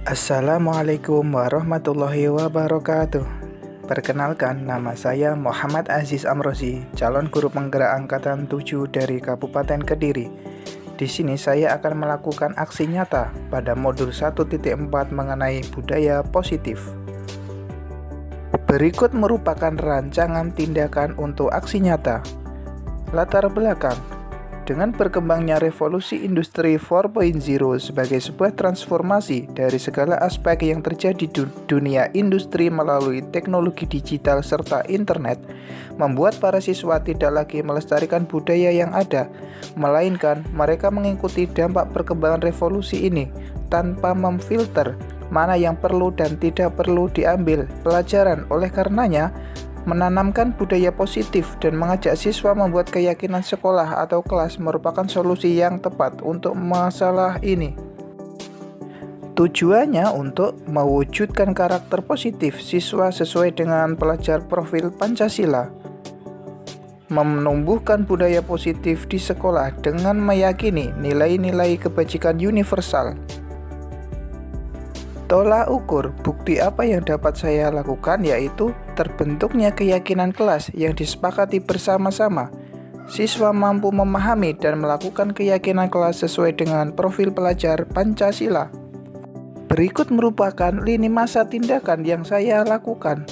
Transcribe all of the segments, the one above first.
Assalamualaikum warahmatullahi wabarakatuh. Perkenalkan, nama saya Muhammad Aziz Amrozi, calon guru penggerak angkatan 7 dari Kabupaten Kediri. Di sini saya akan melakukan aksi nyata pada modul 1.4 mengenai budaya positif. Berikut merupakan rancangan tindakan untuk aksi nyata. Latar belakang: dengan berkembangnya revolusi industri 4.0 sebagai sebuah transformasi dari segala aspek yang terjadi di dunia industri melalui teknologi digital serta internet, membuat para siswa tidak lagi melestarikan budaya yang ada, melainkan mereka mengikuti dampak perkembangan revolusi ini tanpa memfilter mana yang perlu dan tidak perlu diambil pelajaran. Oleh karenanya, menanamkan budaya positif dan mengajak siswa membuat keyakinan sekolah atau kelas merupakan solusi yang tepat untuk masalah ini. Tujuannya untuk mewujudkan karakter positif siswa sesuai dengan pelajar profil Pancasila, menumbuhkan budaya positif di sekolah dengan meyakini nilai-nilai kebajikan universal. Tolak ukur bukti apa yang dapat saya lakukan yaitu terbentuknya keyakinan kelas yang disepakati bersama-sama. Siswa mampu memahami dan melakukan keyakinan kelas sesuai dengan profil pelajar Pancasila. Berikut merupakan lini masa tindakan yang saya lakukan.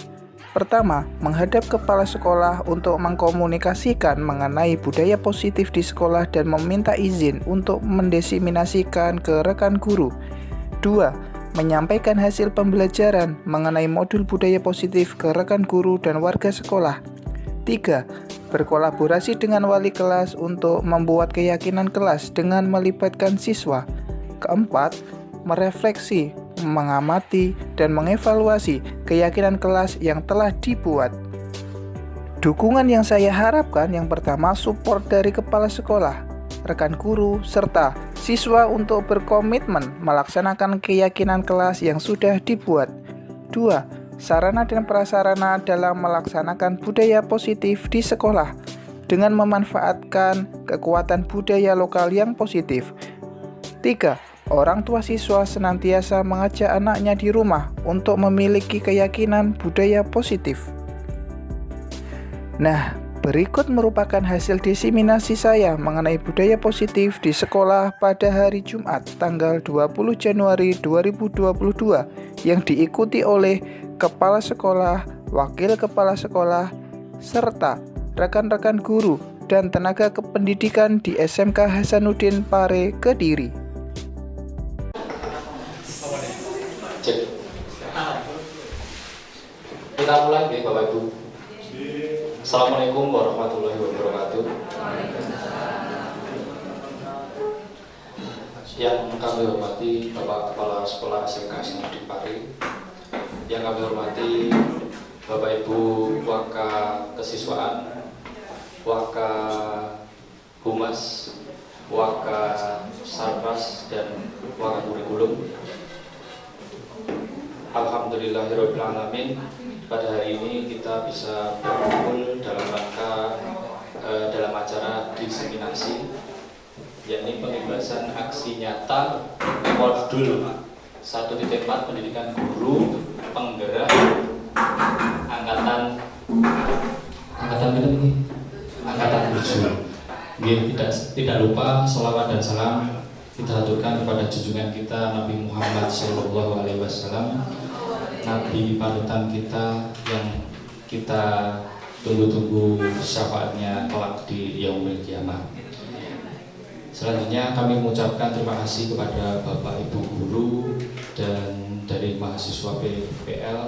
Pertama, menghadap kepala sekolah untuk mengkomunikasikan mengenai budaya positif di sekolah dan meminta izin untuk mendesiminasikan ke rekan guru. 2. Menyampaikan hasil pembelajaran mengenai modul budaya positif ke rekan guru dan warga sekolah. 3. Berkolaborasi dengan wali kelas untuk membuat keyakinan kelas dengan melibatkan siswa. 4. Merefleksi, mengamati, dan mengevaluasi keyakinan kelas yang telah dibuat. Dukungan yang saya harapkan yang pertama, support dari kepala sekolah, rekan guru, serta siswa untuk berkomitmen melaksanakan keyakinan kelas yang sudah dibuat. 2. Sarana dan prasarana dalam melaksanakan budaya positif di sekolah dengan memanfaatkan kekuatan budaya lokal yang positif. 3. Orang tua siswa senantiasa mengajak anaknya di rumah untuk memiliki keyakinan budaya positif. Nah, berikut merupakan hasil diseminasi saya mengenai budaya positif di sekolah pada hari Jumat tanggal 20 Januari 2022 yang diikuti oleh kepala sekolah, wakil kepala sekolah, serta rekan-rekan guru dan tenaga kependidikan di SMK Hasanuddin Pare, Kediri. Cek. Kita mulai ya Bapak Ibu. Assalamualaikum warahmatullahi wabarakatuh. Yang kami hormati Bapak Kepala Sekolah SMK Hasanuddin Pare, yang kami hormati Bapak Ibu Waka Kesiswaan, Waka Humas, Waka Sarpas, dan Waka Kurikulum. Alhamdulillahirrahmanirrahim. Pada hari ini kita bisa berkumpul dalam rangka dalam acara diseminasi, yakni pembebasan aksi nyata modul 1.4 pendidikan guru penggerak angkatan ini angkatan 7. Tidak lupa sholawat dan salam kita haturkan kepada junjungan kita Nabi Muhammad SAW, Nabi panutan kita yang kita tunggu-tunggu syafaatnya kelak di yaumil kiamah. Selanjutnya kami mengucapkan terima kasih kepada Bapak Ibu Guru dan dari mahasiswa PPL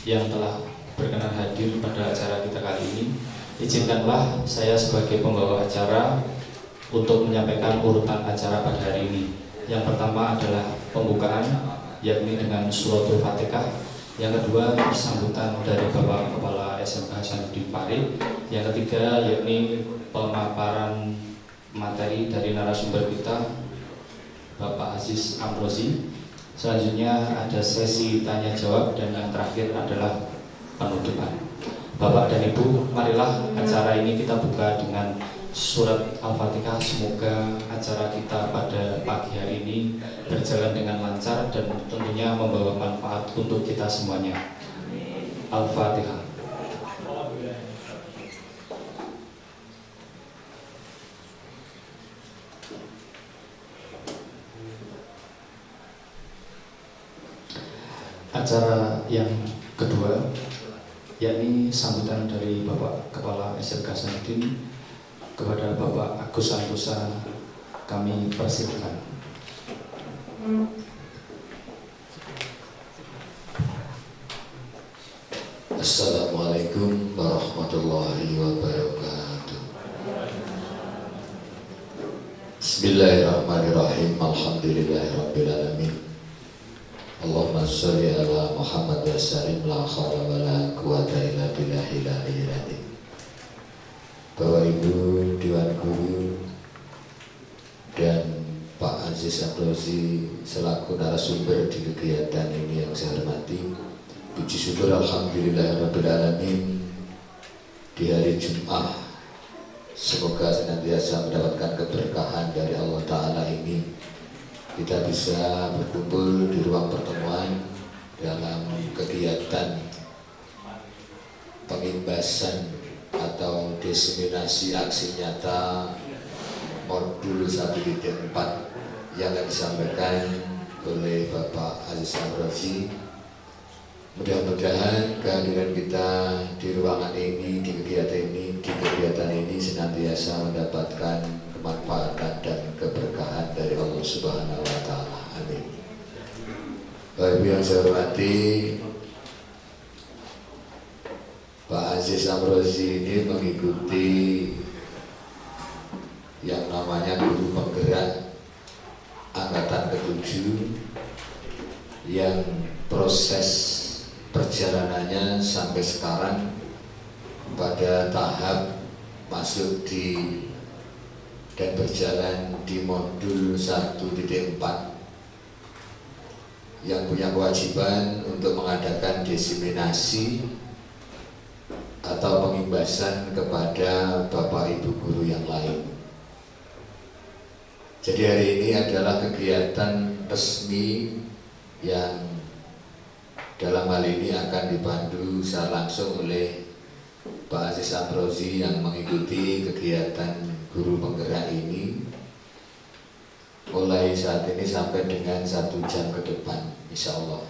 yang telah berkenan hadir pada acara kita kali ini. Izinkanlah saya sebagai pembawa acara untuk menyampaikan urutan acara pada hari ini. Yang pertama adalah pembukaan, yakni dengan suratul Fatihah. Yang kedua, sambutan dari Bapak Kepala SMK Hasanuddin Pare. Yang ketiga, yakni pemaparan materi dari narasumber kita, Bapak Aziz Amrozi. Selanjutnya ada sesi tanya jawab, dan yang terakhir adalah penutupan. Bapak dan Ibu, marilah acara ini kita buka dengan surat Al-Fatihah. Semoga acara kita pada pagi hari ini berjalan dengan lancar dan tentunya membawa manfaat untuk kita semuanya. Al-Fatihah. Acara yang kedua yakni sambutan dari Bapak Kepala SMK Sanudin kepada Bapak Agus Santosa, kami persilakan. Assalamualaikum warahmatullahi wabarakatuh. Bismillahirrahmanirrahim. Alhamdulillahirabbil alamin. Allahumma sholli ala Muhammad wa sallim, la haula wa la quwata illa billahil aliyyil azim. Bapak Ibu Dewan Guru dan Pak Aziz Abrozi selaku narasumber di kegiatan ini yang saya hormati, puji syukur alhamdulillahirabbil alamin di hari Jumat. Semoga senantiasa mendapatkan keberkahan dari Allah Ta'ala ini. Kita bisa berkumpul di ruang pertemuan dalam kegiatan pengimbasan atau diseminasi aksi nyata modul 1.4 yang disampaikan oleh Bapak Aziz Abrozi. Mudah-mudahan kehadiran kita di ruangan ini, di kegiatan ini senantiasa mendapatkan kemanfaatan dan keberkahan dari Allah Subhanahu wa Ta'ala. Amin. Bapak Ibu yang saya hormati, Pak Aziz Abrozi ini mengikuti yang namanya guru penggerak angkatan ke-7 yang proses perjalanannya sampai sekarang pada tahap masuk di dan berjalan di modul 1.4 yang punya kewajiban untuk mengadakan diseminasi atau pengimbasan kepada Bapak Ibu guru yang lain. Jadi hari ini adalah kegiatan resmi yang dalam hal ini akan dipandu secara langsung oleh Pak Aziz Abrozi yang mengikuti kegiatan guru penggerak ini mulai saat ini sampai dengan 1 jam ke depan, insya Allah.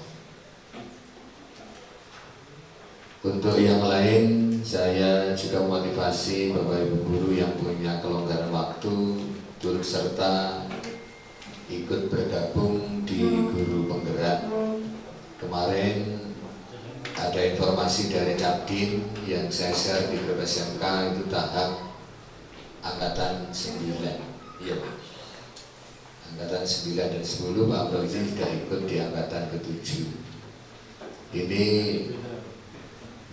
Untuk yang lain, saya juga memotivasi Bapak Ibu guru yang punya kelonggaran waktu turut serta ikut bergabung di guru penggerak. Kemarin ada informasi dari Capdin yang saya share di grup SMK, itu tahap angkatan 9. Iya, angkatan 9 dan 10 Pak Abrozi sudah ikut di angkatan ke-7. Ini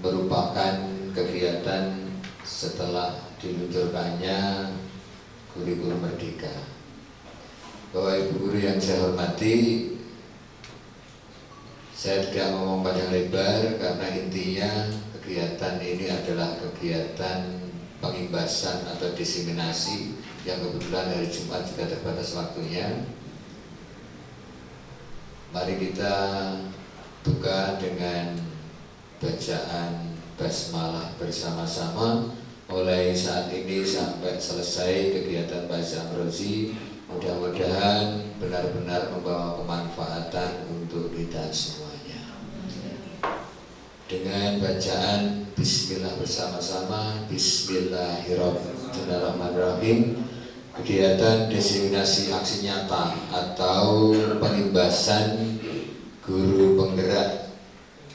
merupakan kegiatan setelah diluncurkannya kurikulum Merdeka. Bapak Ibu guru yang saya hormati, saya tidak ngomong panjang lebar karena intinya kegiatan ini adalah kegiatan pengimbasan atau diseminasi yang kebetulan hari Jumat juga terbatas waktunya. Mari kita buka dengan bacaan basmalah bersama-sama mulai saat ini sampai selesai kegiatan Pak Aziz Abrozi. Mudah-mudahan benar-benar membawa kemanfaatan untuk kita semuanya. Dengan bacaan Bismillah bersama-sama, Bismillahirrahmanirrahim. Kegiatan diseminasi aksi nyata atau pengimbasan guru penggerak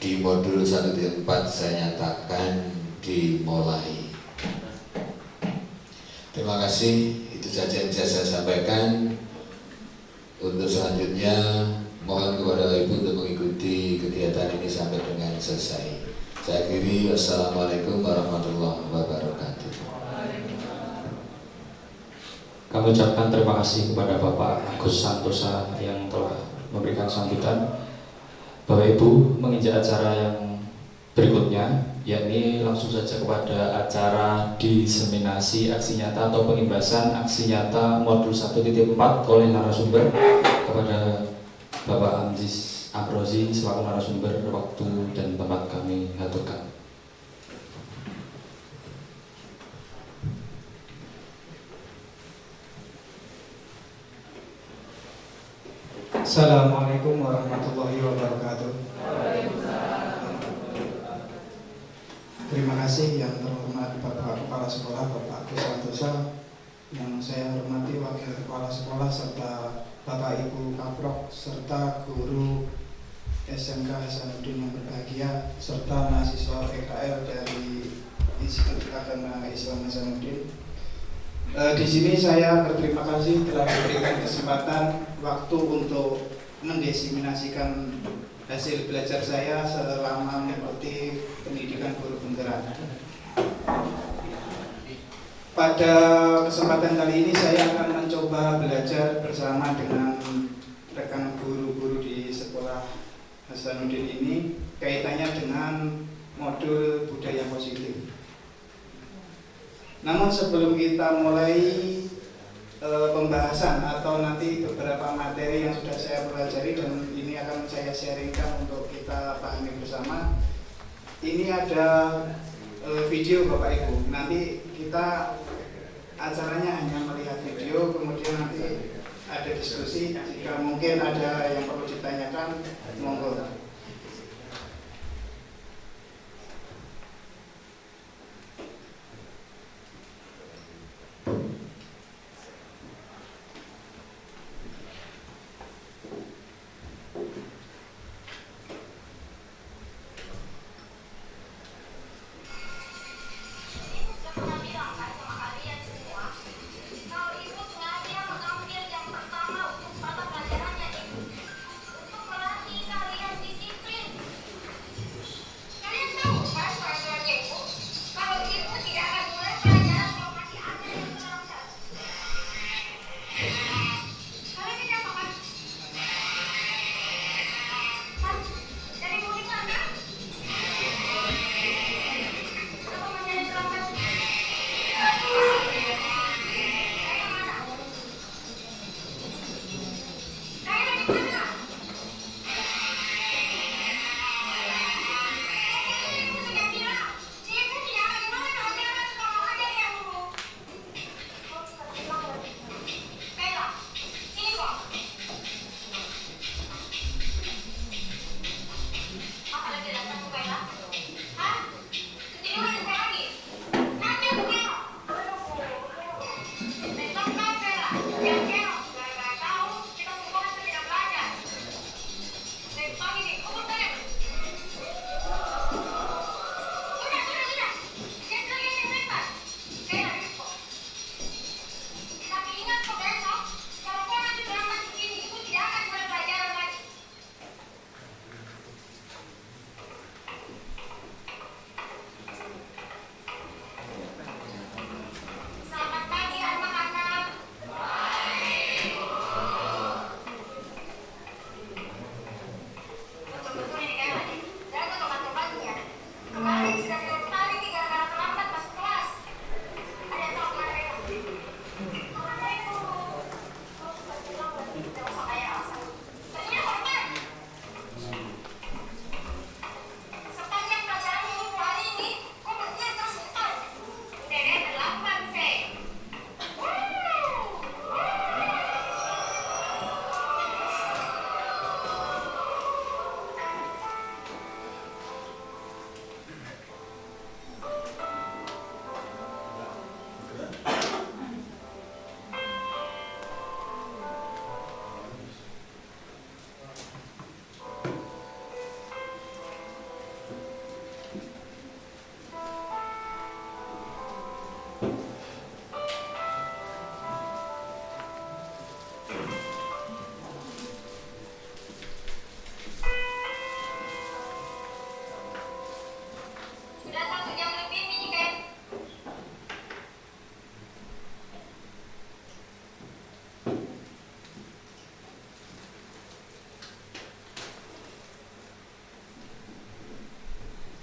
di modul 1.4 saya nyatakan dimulai. Terima kasih. Itu saja yang bisa saya sampaikan. Untuk selanjutnya mohon kepada Ibu untuk mengikuti kegiatan ini sampai dengan selesai. Saya akhiri. Wassalamualaikum warahmatullahi wabarakatuh. Kami ucapkan terima kasih kepada Bapak Agus Santosa yang telah memberikan sambutan. Bapak Ibu menginjak acara yang berikutnya, yakni langsung saja kepada acara diseminasi aksi nyata atau pengimbasan aksi nyata modul 1.4 oleh narasumber kepada Bapak Amzis Amrozi selaku narasumber. Waktu dan tempat kami aturkan. Assalamualaikum warahmatullahi wabarakatuh. Terima kasih yang terhormat Bapak Kepala Sekolah Bapak Agus Santosa, yang saya hormati Wakil Kepala Sekolah serta Bapak Ibu Kaprok serta guru SMK Hasanuddin yang berbahagia serta mahasiswa PKL dari Institut Agama Islam Hasanuddin. Di sini saya berterima kasih telah diberikan kesempatan waktu untuk mendesiminasikan hasil belajar saya selama mengikuti pendidikan guru penggerak. Pada kesempatan kali ini saya akan mencoba belajar bersama dengan rekan guru-guru di sekolah Hasanuddin ini kaitannya dengan modul budaya positif. Namun sebelum kita mulai pembahasan atau nanti beberapa materi yang sudah saya pelajari dan ini akan saya sharingkan untuk kita pahami bersama, ini ada video Bapak Ibu. Nanti kita acaranya hanya melihat video, kemudian nanti ada diskusi. Jika mungkin ada yang perlu ditanyakan, monggo.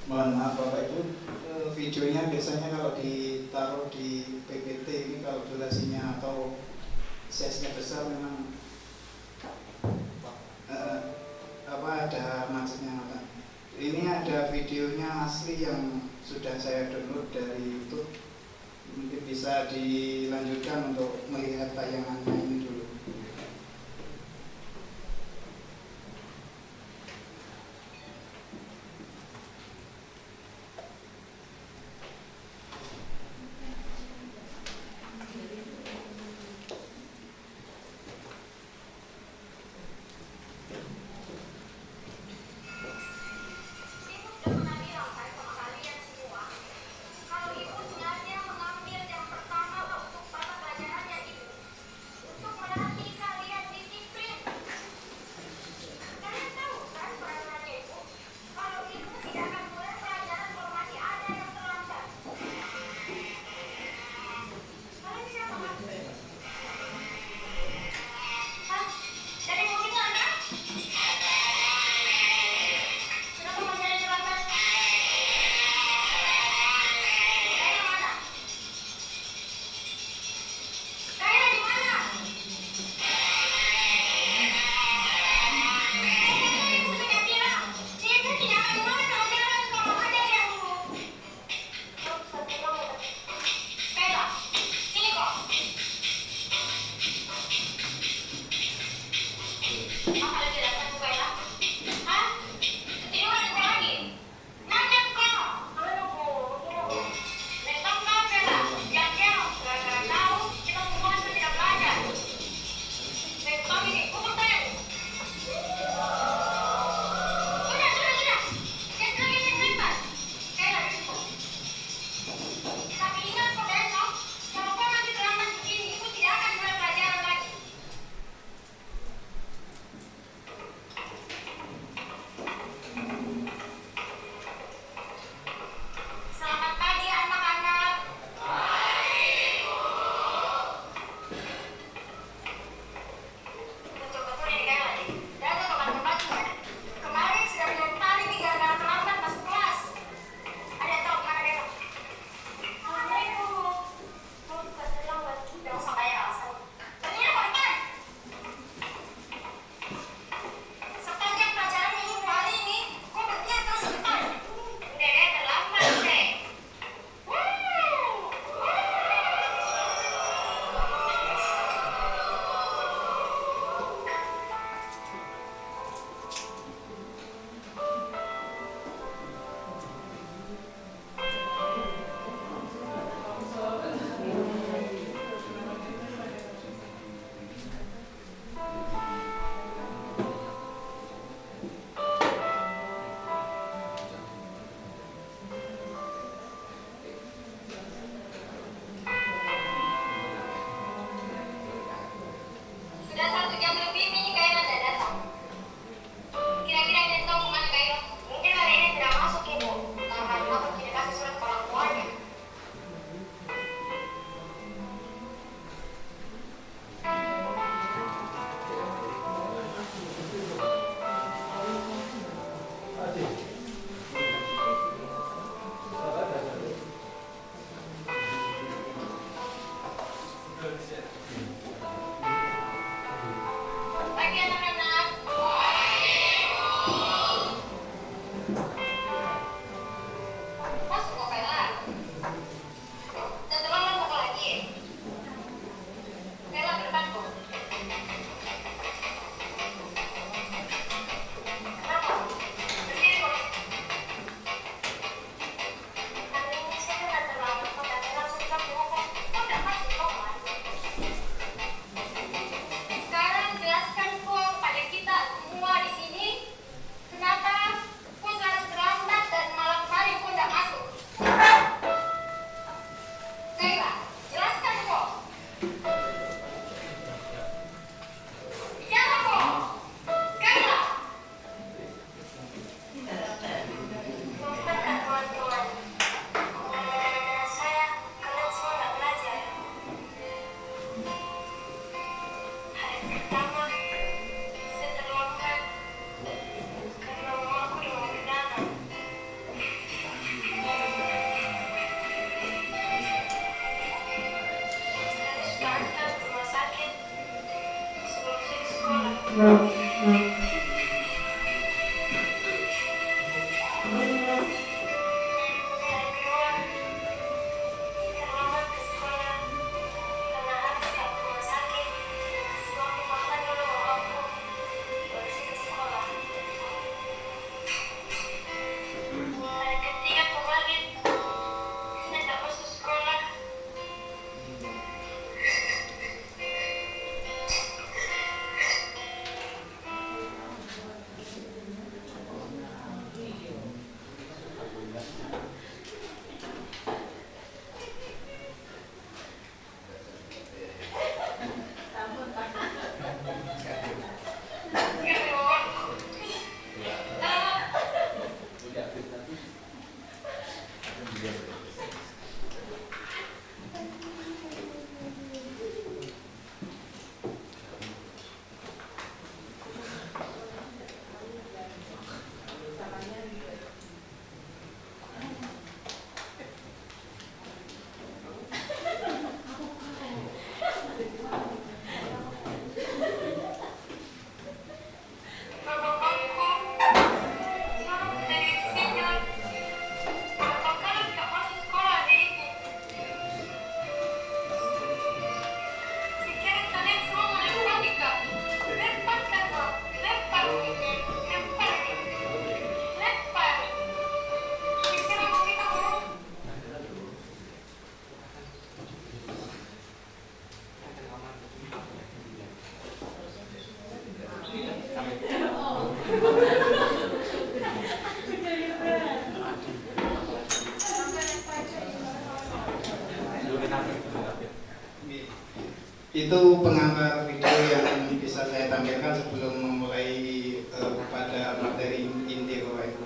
Mohon maaf Bapak Ibu, videonya biasanya kalau ditaruh di PPT ini kalau durasinya atau size-nya besar memang ada macetnya. Ini ada videonya asli yang sudah saya download dari YouTube. Mungkin bisa dilanjutkan untuk melihat tayangannya ini dulu. Itu pengantar video yang bisa saya tampilkan sebelum memulai pada materi inti Bapak Ibu.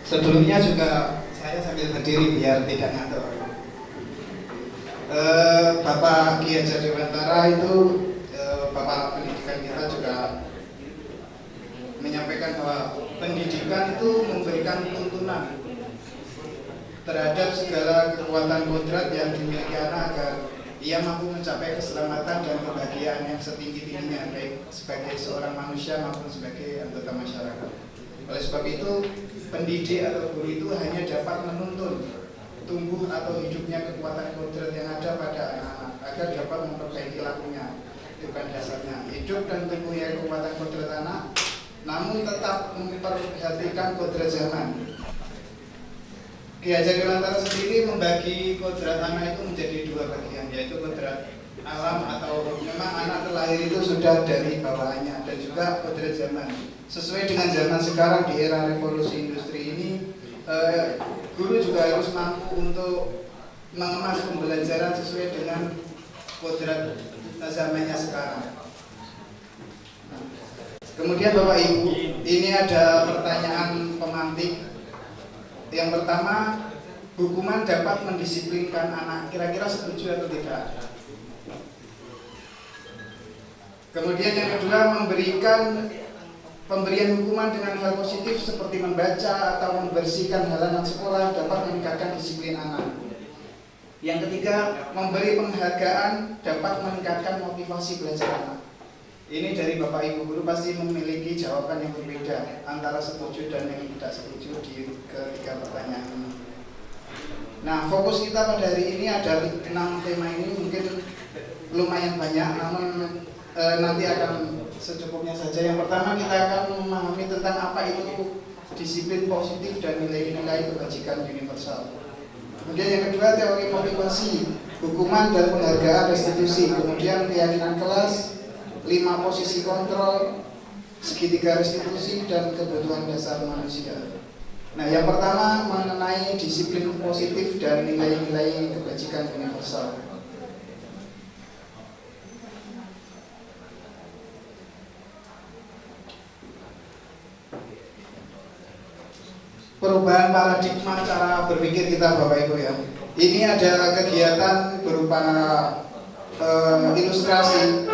Sebelumnya juga saya sambil berdiri biar tidak ngantuk. Bapak Ki Hajar Dewantara itu Bapak pendidikan kita juga menyampaikan bahwa pendidikan itu memberikan tuntunan terhadap segala kekuatan kodrat yang dimiliki anak agar ia mampu mencapai keselamatan dan kebahagiaan yang setinggi-tingginya baik sebagai seorang manusia maupun sebagai anggota masyarakat. Oleh sebab itu, pendidik atau guru itu hanya dapat menuntun tumbuh atau hidupnya kekuatan kodrat yang ada pada anak-anak agar dapat memperbaiki lakunya. Itu kan dasarnya hidup dan tumbuhnya kekuatan kodrat anak, namun tetap memperhatikan kodrat zaman. Ki Hajar Dewantara sendiri membagi kodrat anak itu menjadi dua bagian, yaitu kodrat alam atau memang anak terlahir itu sudah dari bawaannya, dan juga kodrat zaman. Sesuai dengan zaman sekarang di era revolusi industri ini, guru juga harus mampu untuk mengemas pembelajaran sesuai dengan kodrat zamannya sekarang. Kemudian Bapak Ibu, ini ada pertanyaan pemantik. Yang pertama, hukuman dapat mendisiplinkan anak. Kira-kira setuju atau tidak? Kemudian yang kedua, pemberian hukuman dengan hal positif seperti membaca atau membersihkan halaman sekolah dapat meningkatkan disiplin anak. Yang ketiga, memberi penghargaan dapat meningkatkan motivasi belajar anak. Ini dari Bapak Ibu guru pasti memiliki jawaban yang berbeda antara setuju dan yang tidak setuju di ketiga pertanyaan ini. Nah, fokus kita pada hari ini ada 6 tema ini, mungkin lumayan banyak, namun nanti akan secukupnya saja. Yang pertama, kita akan memahami tentang apa itu disiplin positif dan nilai-nilai kebajikan universal. Kemudian yang kedua, teori motivasi, hukuman dan penghargaan restitusi. Kemudian keyakinan kelas, 5 posisi kontrol, segitiga restitusi, dan kebutuhan dasar manusia. Nah, yang pertama mengenai disiplin positif dan nilai-nilai kebajikan universal. Perubahan paradigma cara berpikir kita Bapak Ibu ya. Ini ada kegiatan berupa ilustrasi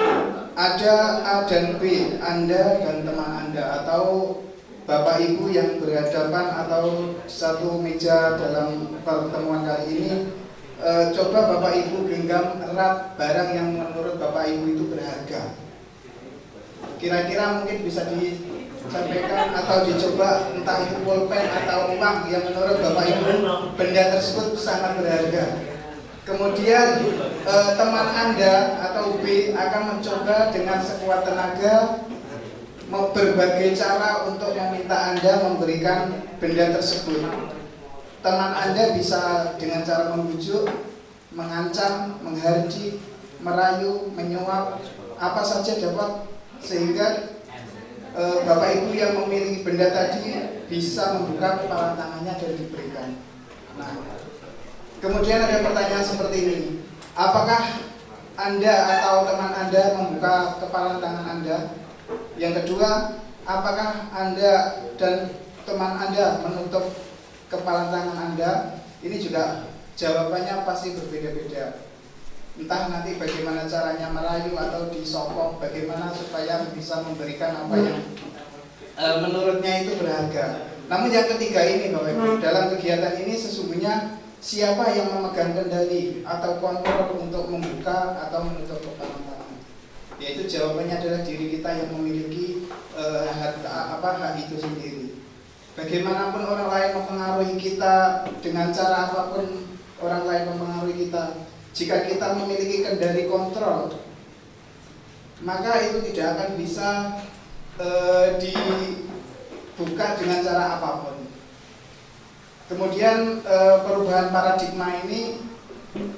ada A dan B, Anda dan teman Anda atau Bapak Ibu yang berhadapan atau satu meja dalam pertemuan kali ini, coba Bapak Ibu genggam erat barang yang menurut Bapak Ibu itu berharga. Kira-kira mungkin bisa disampaikan atau dicoba, entah itu pulpen atau uang yang menurut Bapak Ibu benda tersebut sangat berharga. Kemudian teman Anda atau B akan mencoba dengan sekuat tenaga berbagai cara untuk meminta Anda memberikan benda tersebut. Teman Anda bisa dengan cara membujuk, mengancam, menghardik, merayu, menyuap, apa saja dapat, sehingga Bapak Ibu yang memiliki benda tadi bisa membuka kepala tangannya dan diberikan. Nah, kemudian ada pertanyaan seperti ini, apakah Anda atau teman Anda membuka kepala tangan Anda? Yang kedua, apakah Anda dan teman Anda menutup kepala tangan Anda? Ini juga jawabannya pasti berbeda-beda. Entah nanti bagaimana caranya merayu atau disokong, bagaimana supaya bisa memberikan apa yang menurutnya itu berharga. Namun yang ketiga ini Bapak Ibu, dalam kegiatan ini sesungguhnya siapa yang memegang kendali atau kontrol untuk membuka atau menutup kepala tangan? Yaitu jawabannya adalah diri kita yang memiliki hak itu sendiri. Bagaimanapun orang lain mempengaruhi kita, dengan cara apapun orang lain mempengaruhi kita, jika kita memiliki kendali kontrol, maka itu tidak akan bisa dibuka dengan cara apapun. Kemudian perubahan paradigma ini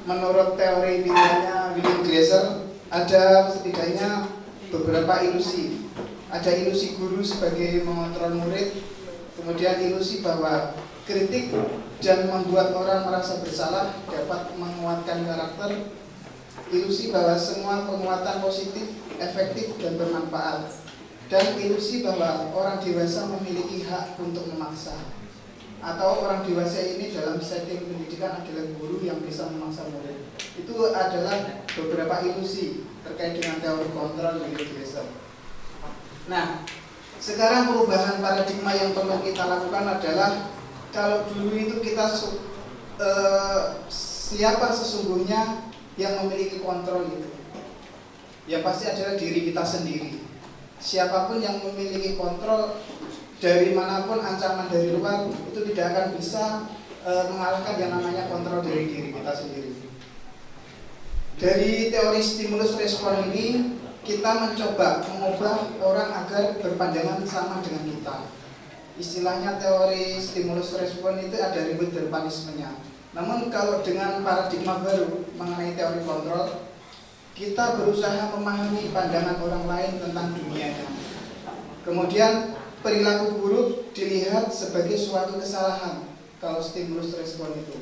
menurut teori pilihannya William Glasser ada setidaknya beberapa ilusi. Ada ilusi guru sebagai mengontrol murid, kemudian ilusi bahwa kritik dan membuat orang merasa bersalah dapat menguatkan karakter, ilusi bahwa semua penguatan positif, efektif dan bermanfaat, dan ilusi bahwa orang dewasa memiliki hak untuk memaksa, atau orang dewasa ini dalam setting pendidikan adalah guru yang bisa memaksa murid. Itu adalah beberapa ilusi terkait dengan teori kontrol William Glasser. Nah, sekarang perubahan paradigma yang perlu kita lakukan adalah, kalau dulu itu kita siapa sesungguhnya yang memiliki kontrol itu? Ya pasti adalah diri kita sendiri. Siapapun yang memiliki kontrol, dari manapun ancaman dari luar, itu tidak akan bisa mengalahkan yang namanya kontrol dari diri kita sendiri. Dari teori stimulus respon ini, kita mencoba mengubah orang agar berpandangan sama dengan kita. Istilahnya teori stimulus respon itu ada reward dan punishment-nya. Namun kalau dengan paradigma baru mengenai teori kontrol, kita berusaha memahami pandangan orang lain tentang dunianya. Kemudian perilaku buruk dilihat sebagai suatu kesalahan kalau stimulus respon itu.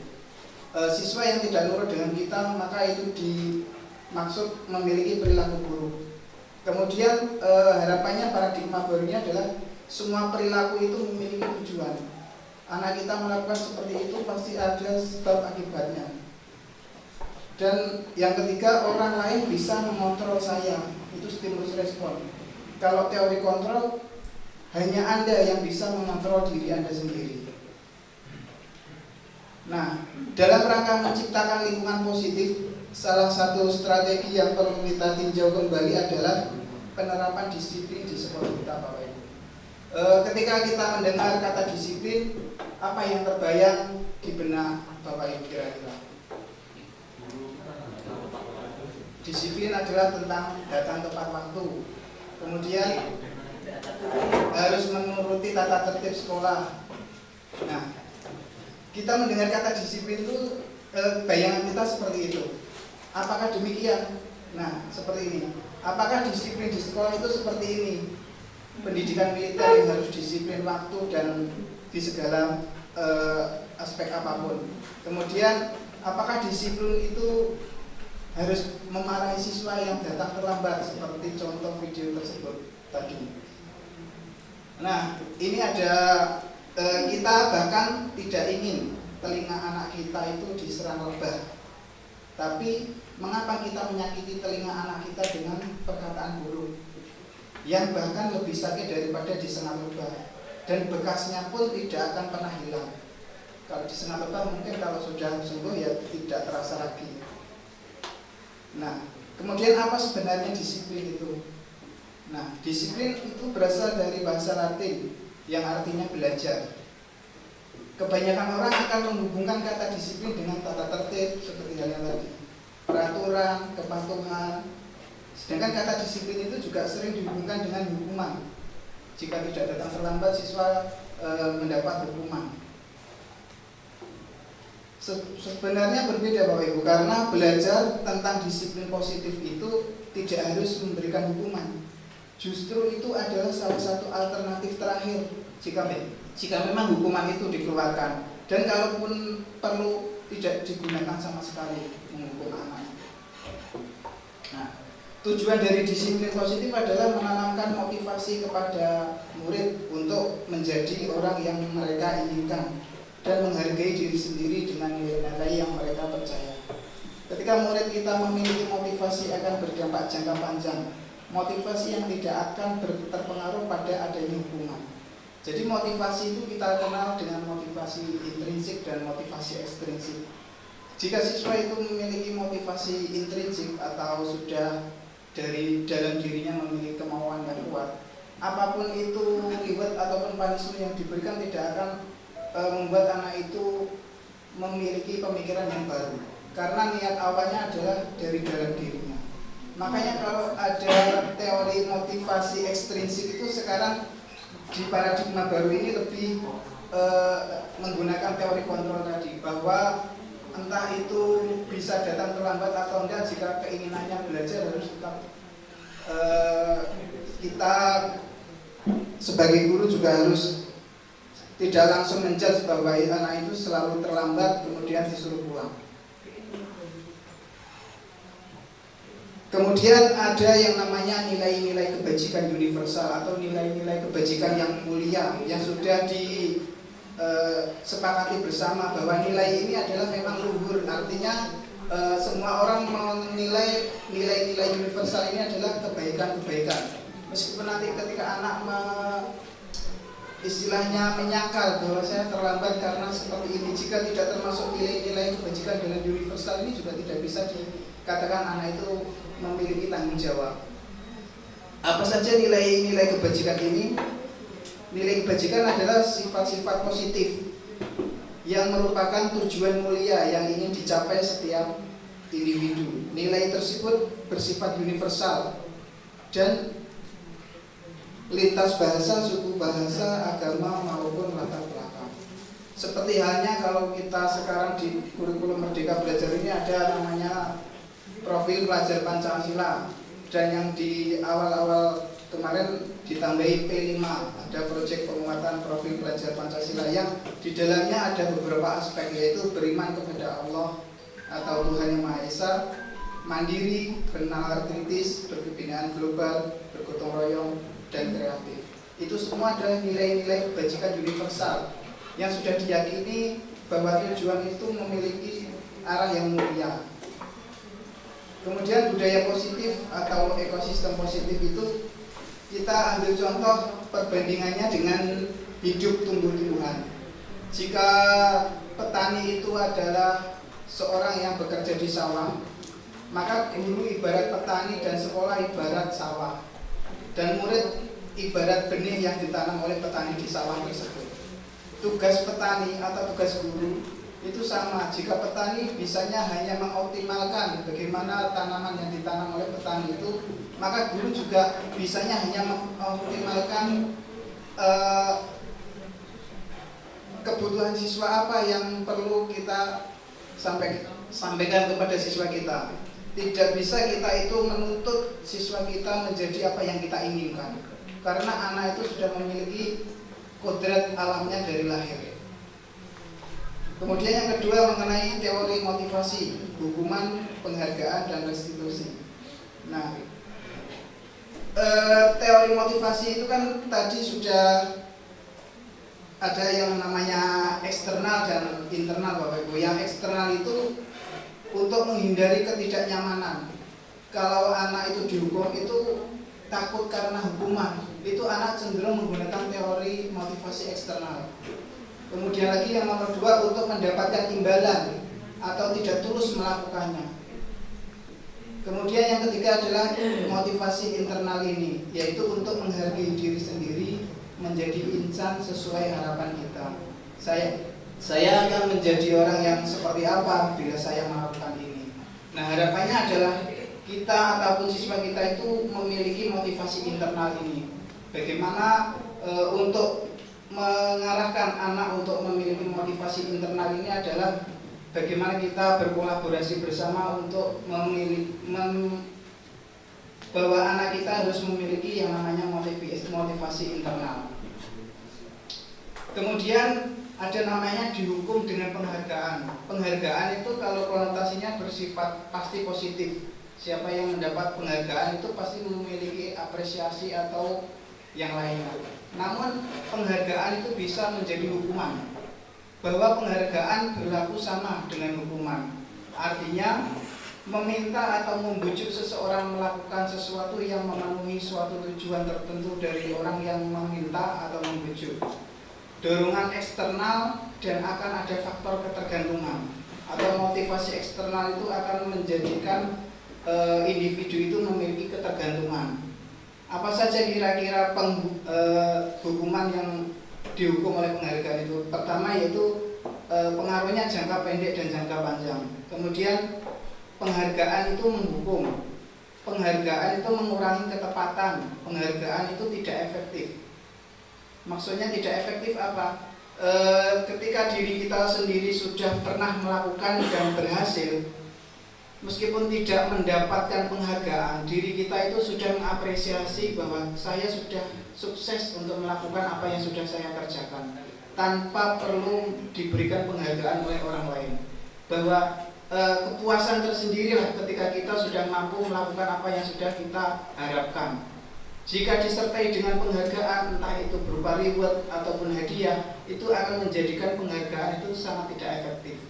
Siswa yang tidak nurut dengan kita, maka itu dimaksud memiliki perilaku buruk. Kemudian harapannya paradigma barunya adalah semua perilaku itu memiliki tujuan. Anak kita melakukan seperti itu pasti ada sebab akibatnya. Dan yang ketiga, orang lain bisa mengontrol saya, itu stimulus respon. Kalau teori kontrol, hanya Anda yang bisa mengontrol diri Anda sendiri. Nah, dalam rangka menciptakan lingkungan positif, salah satu strategi yang perlu kita tinjau kembali adalah penerapan disiplin di sekolah kita, Bapak Ibu. Ketika kita mendengar kata disiplin, apa yang terbayang di benak Bapak Ibu kira-kira? Disiplin adalah tentang datang tepat waktu, kemudian harus menuruti tata tertib sekolah. Nah, kita mendengar kata disiplin itu, bayangan kita seperti itu. Apakah demikian? Nah, seperti ini. Apakah disiplin di sekolah itu seperti ini? Pendidikan militer yang harus disiplin waktu dan di segala aspek apapun. Kemudian, apakah disiplin itu harus memarahi siswa yang datang terlambat seperti contoh video tersebut tadi? Nah, ini ada kita bahkan tidak ingin telinga anak kita itu diserang lebah, tapi mengapa kita menyakiti telinga anak kita dengan perkataan buruk yang bahkan lebih sakit daripada disengat lebah, dan bekasnya pun tidak akan pernah hilang. Kalau disengat lebah mungkin kalau sudah sembuh ya tidak terasa lagi. Nah, kemudian apa sebenarnya disiplin itu? Nah, disiplin itu berasal dari bahasa Latin yang artinya belajar. Kebanyakan orang akan menghubungkan kata disiplin dengan tata tertib seperti halnya tadi, peraturan, kepatuhan. Sedangkan kata disiplin itu juga sering dihubungkan dengan hukuman. Jika tidak datang terlambat, siswa mendapat hukuman. Sebenarnya berbeda Bapak Ibu, karena belajar tentang disiplin positif itu tidak harus memberikan hukuman. Justru itu adalah salah satu alternatif terakhir jika memang hukuman itu dikeluarkan. Dan kalaupun perlu, tidak digunakan sama sekali menghukum anak. Nah, tujuan dari disiplin positif adalah menanamkan motivasi kepada murid untuk menjadi orang yang mereka inginkan dan menghargai diri sendiri dengan nilai-nilai yang mereka percaya. Ketika murid kita memiliki motivasi akan berdampak jangka panjang, motivasi yang tidak akan terpengaruh pada adanya hukuman. Jadi motivasi itu kita kenal dengan motivasi intrinsik dan motivasi ekstrinsik. Jika siswa itu memiliki motivasi intrinsik atau sudah dari dalam dirinya memiliki kemauan yang kuat, apapun itu reward ataupun punishment yang diberikan tidak akan membuat anak itu memiliki pemikiran yang baru, karena niat awalnya adalah dari dalam dirinya. Makanya kalau ada teori motivasi ekstrinsik itu sekarang di paradigma baru ini lebih menggunakan teori kontrol tadi, bahwa entah itu bisa datang terlambat atau enggak, jika keinginannya belajar harus tetap kita sebagai guru juga harus tidak langsung menjudge bahwa anak itu selalu terlambat kemudian disuruh pulang. Kemudian ada yang namanya nilai-nilai kebajikan universal atau nilai-nilai kebajikan yang mulia yang sudah disepakati bersama, bahwa nilai ini adalah memang luhur. Artinya semua orang menilai nilai-nilai universal ini adalah kebaikan-kebaikan. Meskipun nanti ketika anak istilahnya menyangkal bahwa saya terlambat karena seperti ini, jika tidak termasuk nilai-nilai kebajikan dengan universal ini juga tidak bisa dikatakan anak itu memiliki tanggung jawab. Apa saja nilai-nilai kebajikan ini? Nilai kebajikan adalah sifat-sifat positif yang merupakan tujuan mulia yang ingin dicapai setiap individu. Nilai tersebut bersifat universal dan lintas bahasa, suku bahasa, agama maupun latar belakang. Seperti halnya kalau kita sekarang di kurikulum Merdeka Belajar ini ada namanya profil pelajar Pancasila, dan yang di awal-awal kemarin ditambahi P5, ada proyek penguatan profil pelajar Pancasila yang di dalamnya ada beberapa aspek, yaitu beriman kepada Allah atau Tuhan Yang Maha Esa, mandiri, bernalar kritis, berkebinaan global, bergotong royong, dan kreatif. Itu semua adalah nilai-nilai kebajikan universal yang sudah diyakini bahwa tujuan itu memiliki arah yang mulia. Kemudian budaya positif atau ekosistem positif itu kita ambil contoh perbandingannya dengan hidup tumbuh-tumbuhan. Jika petani itu adalah seorang yang bekerja di sawah, maka guru ibarat petani dan sekolah ibarat sawah, dan murid ibarat benih yang ditanam oleh petani di sawah tersebut. Tugas petani atau tugas guru itu sama. Jika petani bisanya hanya mengoptimalkan bagaimana tanaman yang ditanam oleh petani itu, maka guru juga bisanya hanya mengoptimalkan kebutuhan siswa apa yang perlu kita sampaikan kepada siswa kita. Tidak bisa kita itu menuntut siswa kita menjadi apa yang kita inginkan, karena anak itu sudah memiliki kodrat alamnya dari lahir. Kemudian yang kedua mengenai teori motivasi, hukuman, penghargaan, dan restitusi. Nah, teori motivasi itu kan tadi sudah ada yang namanya eksternal dan internal Bapak Ibu. Yang eksternal itu untuk menghindari ketidaknyamanan. Kalau anak itu dihukum itu takut karena hukuman, itu anak cenderung menggunakan teori motivasi eksternal. Kemudian lagi yang nomor 2, untuk mendapatkan imbalan atau tidak tulus melakukannya. Kemudian yang ketiga adalah motivasi internal ini, yaitu untuk menghargai diri sendiri, menjadi insan sesuai harapan kita. Saya akan menjadi orang yang seperti apa bila saya melakukan ini. Nah, harapannya adalah kita ataupun siswa kita itu memiliki motivasi internal ini. Bagaimana untuk mengarahkan anak untuk memiliki motivasi internal ini adalah bagaimana kita berkolaborasi bersama untuk bahwa anak kita harus memiliki yang namanya motivasi internal. Kemudian ada namanya dihukum dengan penghargaan. Penghargaan itu kalau konotasinya bersifat pasti positif. Siapa yang mendapat penghargaan itu pasti memiliki apresiasi atau yang lainnya. Namun penghargaan itu bisa menjadi hukuman. Bahwa penghargaan berlaku sama dengan hukuman. Artinya meminta atau membujuk seseorang melakukan sesuatu yang memenuhi suatu tujuan tertentu dari orang yang meminta atau membujuk. Dorongan eksternal dan akan ada faktor ketergantungan atau motivasi eksternal itu akan menjadikan individu itu memiliki ketergantungan. Apa saja kira-kira hukuman yang dihukum oleh penghargaan itu? Pertama yaitu pengaruhnya jangka pendek dan jangka panjang. Kemudian penghargaan itu menghukum, penghargaan itu mengurangi ketepatan, penghargaan itu tidak efektif. Maksudnya tidak efektif apa? Ketika diri kita sendiri sudah pernah melakukan dan berhasil, meskipun tidak mendapatkan penghargaan, diri kita itu sudah mengapresiasi bahwa saya sudah sukses untuk melakukan apa yang sudah saya kerjakan tanpa perlu diberikan penghargaan oleh orang lain. Bahwa kepuasan tersendirilah ketika kita sudah mampu melakukan apa yang sudah kita harapkan. Jika disertai dengan penghargaan, entah itu berupa reward ataupun hadiah, itu akan menjadikan penghargaan itu sangat tidak efektif.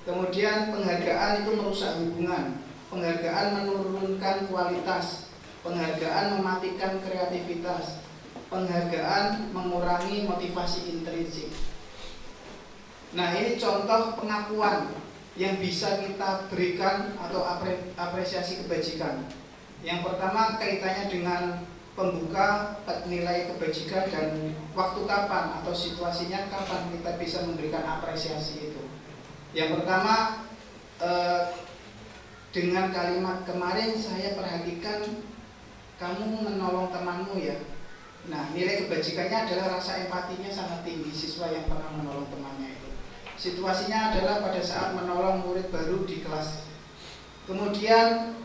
Kemudian penghargaan itu merusak hubungan, penghargaan menurunkan kualitas, penghargaan mematikan kreativitas, penghargaan mengurangi motivasi intrinsik. Nah, ini contoh pengakuan yang bisa kita berikan atau apresiasi kebajikan. Yang pertama kaitannya dengan pembuka nilai kebajikan dan waktu kapan atau situasinya kapan kita bisa memberikan apresiasi itu. Yang pertama dengan kalimat kemarin saya perhatikan kamu menolong temanmu ya. Nah, nilai kebajikannya adalah rasa empatinya sangat tinggi siswa yang pernah menolong temannya itu. Situasinya adalah pada saat menolong murid baru di kelas. Kemudian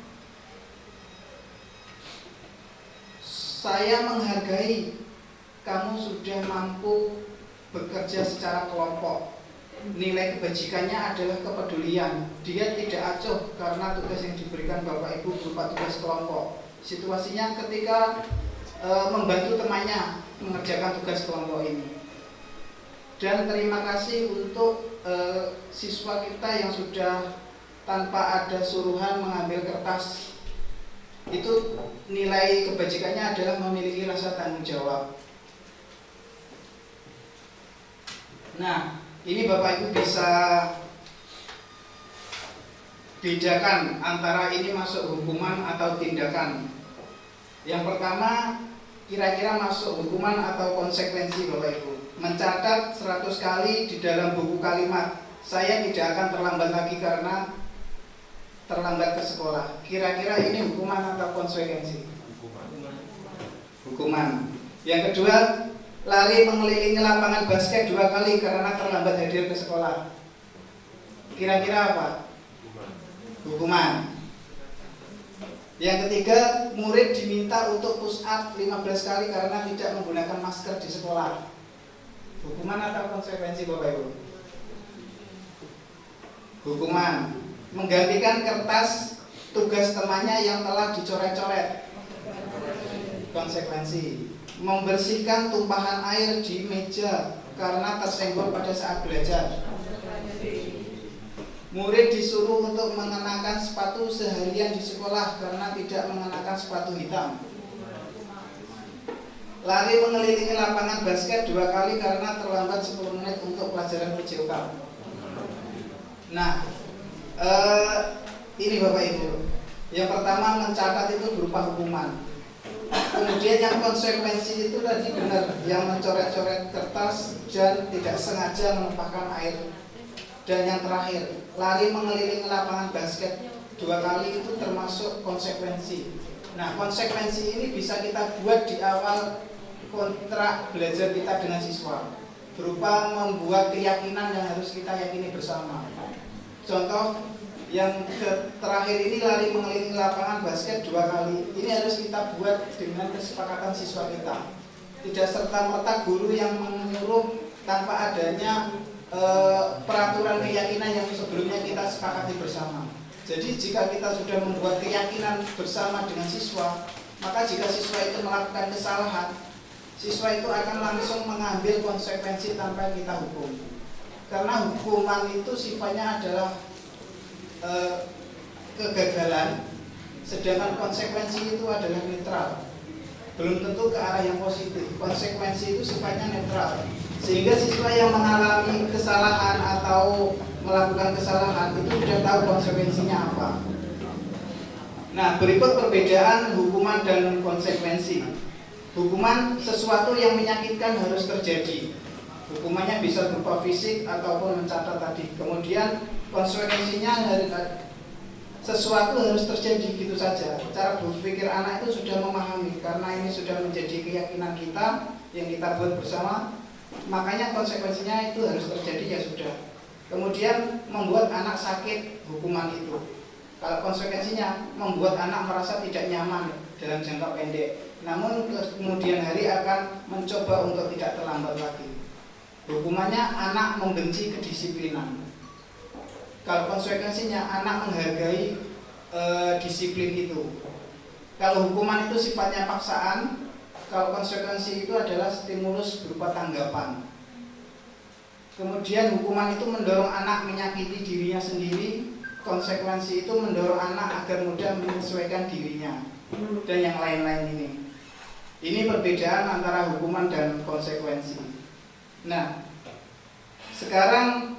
saya menghargai kamu sudah mampu bekerja secara kelompok. Nilai kebajikannya adalah kepedulian. Dia tidak acuh karena tugas yang diberikan Bapak Ibu berupa tugas kelompok. Situasinya ketika membantu temannya mengerjakan tugas kelompok ini. Dan terima kasih untuk siswa kita yang sudah tanpa ada suruhan mengambil kertas. Itu nilai kebajikannya adalah memiliki rasa tanggung jawab. Nah, ini Bapak Ibu bisa bedakan antara ini masuk hukuman atau tindakan. Yang pertama, kira-kira masuk hukuman atau konsekuensi Bapak Ibu. Mencatat 100 kali di dalam buku kalimat, saya tidak akan terlambat lagi karena terlambat ke sekolah. Kira-kira ini hukuman atau konsekuensi? Hukuman. Yang kedua, lari mengelilingi lapangan basket 2 kali karena terlambat hadir ke sekolah. Kira-kira apa? Hukuman. Yang ketiga, murid diminta untuk push up 15 kali karena tidak menggunakan masker di sekolah. Hukuman atau konsekuensi Bapak Ibu? Hukuman. Menggantikan kertas tugas temannya yang telah dicoret-coret. Konsekuensi. Membersihkan tumpahan air di meja karena tersenggol pada saat belajar. murid disuruh untuk mengenakan sepatu seharian di sekolah karena tidak mengenakan sepatu hitam. Lari mengelilingi lapangan basket 2 kali karena terlambat 10 menit untuk pelajaran PJOK. Nah, ini Bapak Ibu. Yang pertama mencatat itu berupa hukuman. Kemudian yang konsekuensi itu tadi benar, yang mencoret-coret kertas dan tidak sengaja menumpahkan air. Dan yang terakhir, lari mengelilingi lapangan basket 2 kali itu termasuk konsekuensi. Nah, konsekuensi ini bisa kita buat di awal kontrak belajar kita dengan siswa, berupa membuat keyakinan yang harus kita yakini bersama. Contoh yang terakhir ini, lari mengelilingi lapangan basket 2 kali. Ini harus kita buat dengan kesepakatan siswa kita. Tidak serta-merta guru yang menyuruh tanpa adanya peraturan keyakinan yang sebelumnya kita sepakati bersama. Jadi jika kita sudah membuat keyakinan bersama dengan siswa, maka jika siswa itu melakukan kesalahan, siswa itu akan langsung mengambil konsekuensi tanpa kita hukum. Karena hukuman itu sifatnya adalah kegagalan, sedangkan konsekuensi itu adalah netral. Belum tentu ke arah yang positif. Konsekuensi itu sifatnya netral, sehingga siswa yang mengalami kesalahan atau melakukan kesalahan itu sudah tahu konsekuensinya apa. Nah, berikut perbedaan hukuman dan konsekuensi. Hukuman sesuatu yang menyakitkan harus terjadi. Hukumannya bisa berupa fisik ataupun mencatat tadi. Kemudian konsekuensinya sesuatu harus terjadi gitu saja. Cara berpikir anak itu sudah memahami, karena ini sudah menjadi keyakinan kita yang kita buat bersama, makanya konsekuensinya itu harus terjadi, ya sudah. Kemudian membuat anak sakit hukuman itu. Kalau konsekuensinya membuat anak merasa tidak nyaman dalam jangka pendek, namun kemudian hari akan mencoba untuk tidak terlambat lagi. Hukumannya anak membenci kedisiplinan. Kalau konsekuensinya anak menghargai disiplin itu. Kalau hukuman itu sifatnya paksaan, kalau konsekuensi itu adalah stimulus berupa tanggapan. Kemudian hukuman itu mendorong anak menyakiti dirinya sendiri, konsekuensi itu mendorong anak agar mudah menyesuaikan dirinya, dan yang lain-lain ini. Ini perbedaan antara hukuman dan konsekuensi. Nah, sekarang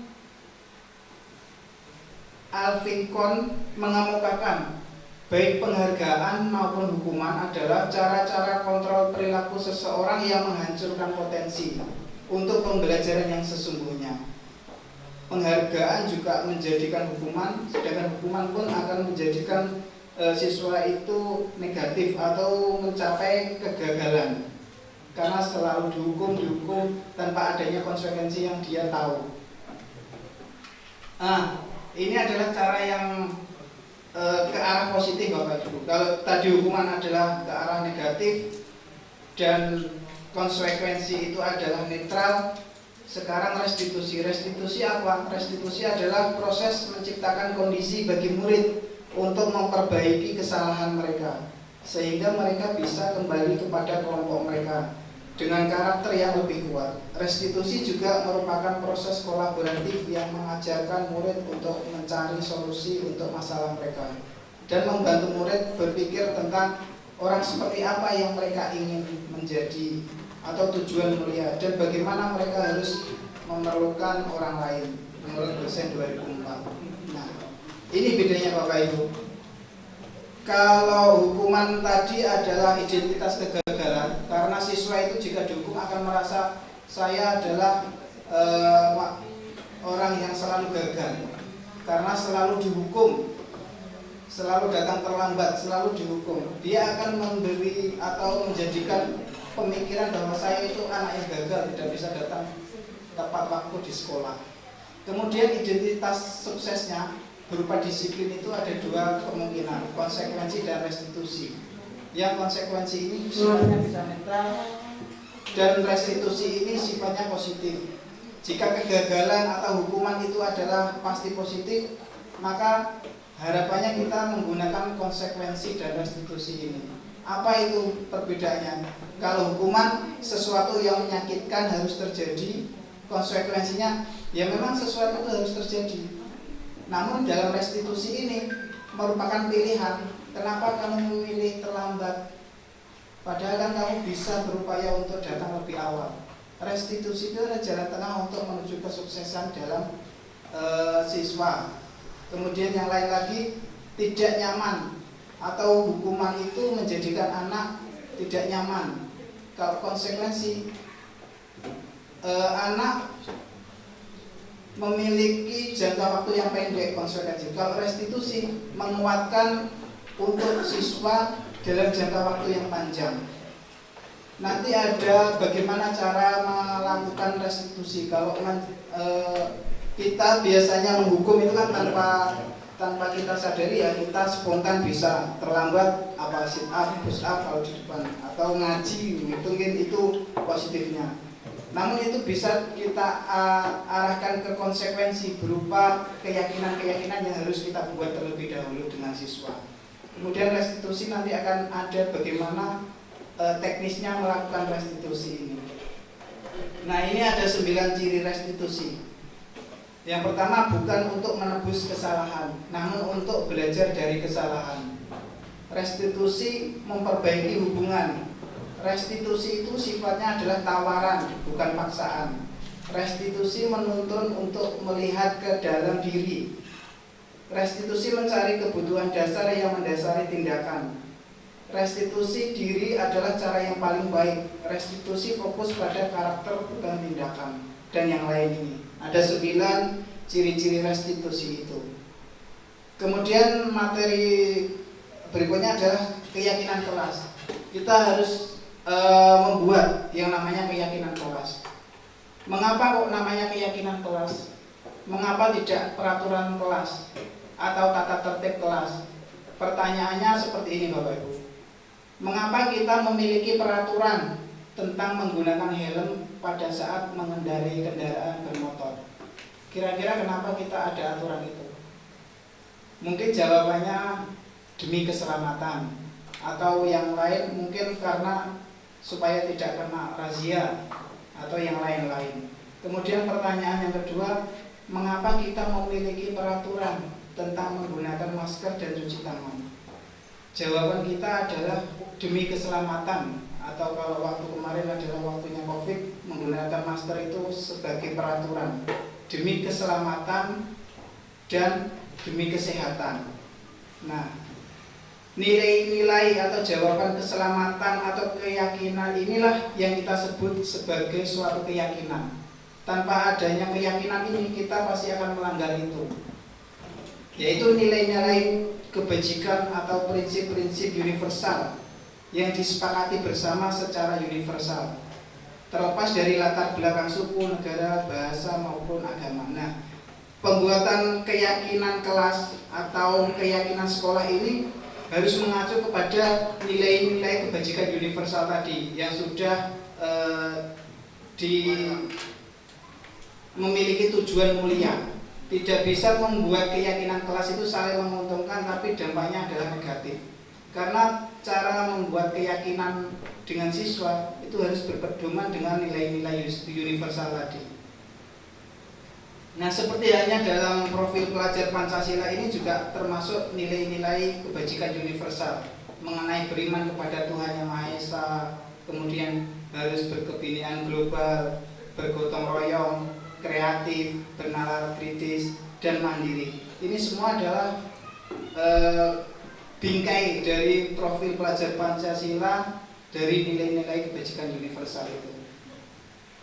Alvin Kohn mengemukakan baik penghargaan maupun hukuman adalah cara-cara kontrol perilaku seseorang yang menghancurkan potensi untuk pembelajaran yang sesungguhnya. Penghargaan juga menjadikan hukuman, sedangkan hukuman pun akan menjadikan siswa itu negatif atau mencapai kegagalan, karena selalu dihukum tanpa adanya konsekuensi yang dia tahu. Nah, ini adalah cara yang ke arah positif Bapak Ibu. Kalau tadi hukuman adalah ke arah negatif dan konsekuensi itu adalah netral, sekarang restitusi. Restitusi apa? Restitusi adalah proses menciptakan kondisi bagi murid untuk memperbaiki kesalahan mereka, sehingga mereka bisa kembali kepada kelompok mereka dengan karakter yang lebih kuat. Restitusi juga merupakan proses kolaboratif yang mengajarkan murid untuk mencari solusi untuk masalah mereka dan membantu murid berpikir tentang orang seperti apa yang mereka ingin menjadi atau tujuan mulia, dan bagaimana mereka harus memerlukan orang lain menurut dosen 2004. Nah, ini bedanya Bapak Ibu. Kalau hukuman tadi adalah identitas kegagalan, karena siswa itu jika dihukum akan merasa saya adalah orang yang selalu gagal, karena selalu dihukum, selalu datang terlambat, selalu dihukum. Dia akan memberi atau menjadikan pemikiran bahwa saya itu anak yang gagal, tidak bisa datang tepat waktu di sekolah. Kemudian identitas suksesnya berupa disiplin itu ada 2 kemungkinan, konsekuensi dan restitusi. Yang konsekuensi ini sifatnya bisa netral dan restitusi ini sifatnya positif. Jika kegagalan atau hukuman itu adalah pasti positif, maka harapannya kita menggunakan konsekuensi dan restitusi ini. Apa itu perbedaannya? Kalau hukuman sesuatu yang menyakitkan harus terjadi, konsekuensinya ya memang sesuatu itu harus terjadi. Namun dalam restitusi ini merupakan pilihan. Kenapa kamu memilih terlambat? Padahal kan kamu bisa berupaya untuk datang lebih awal. Restitusi itu adalah jalan tengah untuk menuju kesuksesan dalam siswa. Kemudian yang lain lagi, tidak nyaman atau hukuman itu menjadikan anak tidak nyaman. Kalau konsekuensi anak memiliki jangka waktu yang pendek, konsekuensi. Kalau restitusi menguatkan untuk siswa dalam jangka waktu yang panjang. Nanti ada bagaimana cara melakukan restitusi. Kalau kita biasanya menghukum itu kan tanpa kita sadari ya, kita spontan bisa terlambat apa sit up, push up kalau di depan, atau ngaji, mungkin itu positifnya. Namun itu bisa kita arahkan ke konsekuensi berupa keyakinan-keyakinan yang harus kita buat terlebih dahulu dengan siswa. Kemudian restitusi nanti akan ada bagaimana teknisnya melakukan restitusi ini. Nah, ini ada 9 ciri restitusi. Yang pertama, bukan untuk menebus kesalahan, namun untuk belajar dari kesalahan. Restitusi memperbaiki hubungan. Restitusi itu sifatnya adalah tawaran, bukan paksaan. Restitusi menuntun untuk melihat ke dalam diri. Restitusi mencari kebutuhan dasar yang mendasari tindakan. Restitusi diri adalah cara yang paling baik. Restitusi fokus pada karakter, bukan tindakan. Dan yang lain ini. Ada 9 ciri-ciri restitusi itu. Kemudian materi berikutnya adalah keyakinan kelas. Kita harus membuat yang namanya keyakinan kelas. Mengapa kok namanya keyakinan kelas? Mengapa tidak peraturan kelas atau tata tertib kelas? Pertanyaannya seperti ini Bapak Ibu. Mengapa kita memiliki peraturan tentang menggunakan helm pada saat mengendarai kendaraan bermotor? Kira-kira kenapa kita ada aturan itu? Mungkin jawabannya demi keselamatan, atau yang lain mungkin karena supaya tidak kena razia, atau yang lain-lain. Kemudian pertanyaan yang kedua, mengapa kita memiliki peraturan tentang menggunakan masker dan cuci tangan? Jawaban kita adalah demi keselamatan, atau kalau waktu kemarin adalah waktunya COVID, menggunakan masker itu sebagai peraturan demi keselamatan dan demi kesehatan. Nah, nilai-nilai atau jawaban keselamatan atau keyakinan inilah yang kita sebut sebagai suatu keyakinan. Tanpa adanya keyakinan ini, kita pasti akan melanggar itu, yaitu nilai-nilai kebajikan atau prinsip-prinsip universal yang disepakati bersama secara universal, terlepas dari latar belakang suku, negara, bahasa maupun agama. Nah, pembuatan keyakinan kelas atau keyakinan sekolah ini harus mengacu kepada nilai-nilai kebajikan universal tadi yang sudah memiliki tujuan mulia. Tidak bisa membuat keyakinan kelas itu saling menguntungkan, tapi dampaknya adalah negatif. Karena cara membuat keyakinan dengan siswa itu harus berpedoman dengan nilai-nilai universal tadi. Nah, seperti halnya dalam profil pelajar Pancasila ini juga termasuk nilai-nilai kebajikan universal mengenai beriman kepada Tuhan Yang Maha Esa, kemudian harus berkebinekaan global, bergotong royong, kreatif, bernalar kritis, dan mandiri. Ini semua adalah bingkai dari profil pelajar Pancasila dari nilai-nilai kebajikan universal itu.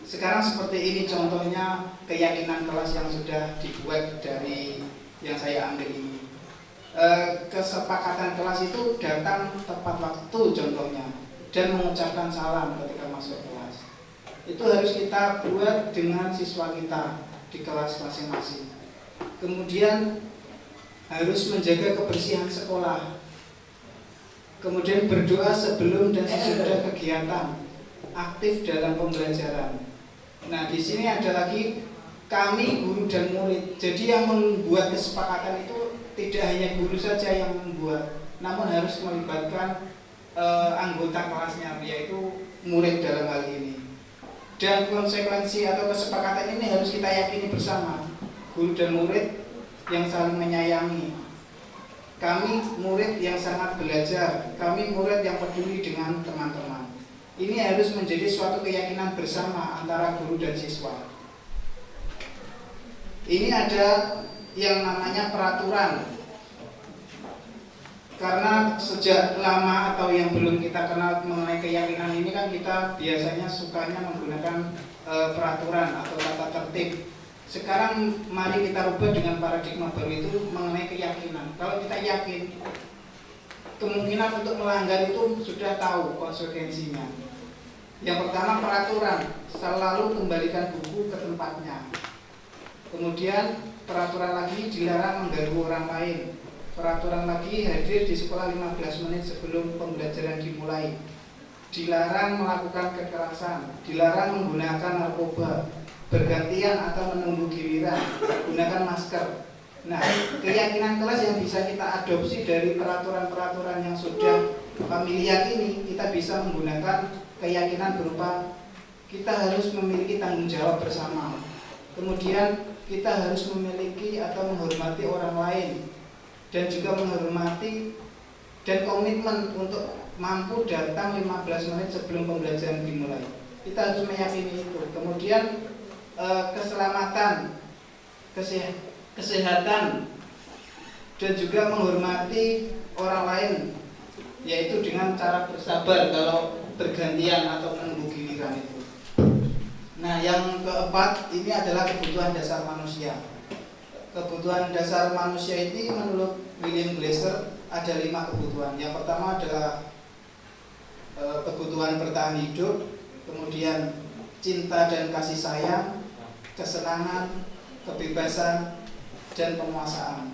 Sekarang seperti ini contohnya keyakinan kelas yang sudah dibuat dari yang saya ambil ini. Kesepakatan kelas itu datang tepat waktu contohnya, dan mengucapkan salam ketika masuk kelas. Itu harus kita buat dengan siswa kita di kelas masing-masing. Kemudian harus menjaga kebersihan sekolah. Kemudian berdoa sebelum dan sesudah kegiatan, aktif dalam pembelajaran. Nah, di sini ada lagi kami guru dan murid. Jadi yang membuat kesepakatan itu tidak hanya guru saja yang membuat, namun harus melibatkan anggota kelasnya, yaitu murid dalam hal ini. Dan konsekuensi atau kesepakatan ini harus kita yakini bersama, guru dan murid yang saling menyayangi. Kami murid yang sangat belajar, kami murid yang peduli dengan teman-teman. Ini harus menjadi suatu keyakinan bersama antara guru dan siswa. Ini ada yang namanya peraturan. Karena sejak lama atau yang belum kita kenal mengenai keyakinan ini kan kita biasanya sukanya menggunakan peraturan atau tata tertib. Sekarang mari kita rubah dengan paradigma baru itu mengenai keyakinan. Kalau kita yakin, kemungkinan untuk melanggar itu sudah tahu konsekuensinya. Yang pertama peraturan, selalu kembalikan buku ke tempatnya. Kemudian peraturan lagi dilarang mengganggu orang lain. Peraturan lagi hadir di sekolah 15 menit sebelum pembelajaran dimulai. Dilarang melakukan kekerasan, dilarang menggunakan narkoba, bergantian atau menunggu giliran, gunakan masker. Nah, keyakinan kelas yang bisa kita adopsi dari peraturan-peraturan yang sudah familiar ini, kita bisa menggunakan keyakinan berupa kita harus memiliki tanggung jawab bersama. Kemudian kita harus memiliki atau menghormati orang lain dan juga menghormati dan komitmen untuk mampu datang 15 menit sebelum pembelajaran dimulai. Kita harus meyakini itu. Kemudian keselamatan, kesehatan, dan juga menghormati orang lain, yaitu dengan cara bersabar kalau bergantian atau menunggu giliran itu. Nah, yang keempat ini adalah kebutuhan dasar manusia. Kebutuhan dasar manusia ini menurut William Glasser ada 5 kebutuhan. Yang pertama adalah kebutuhan bertahan hidup, kemudian cinta dan kasih sayang, kesenangan, kebebasan, dan penguasaan.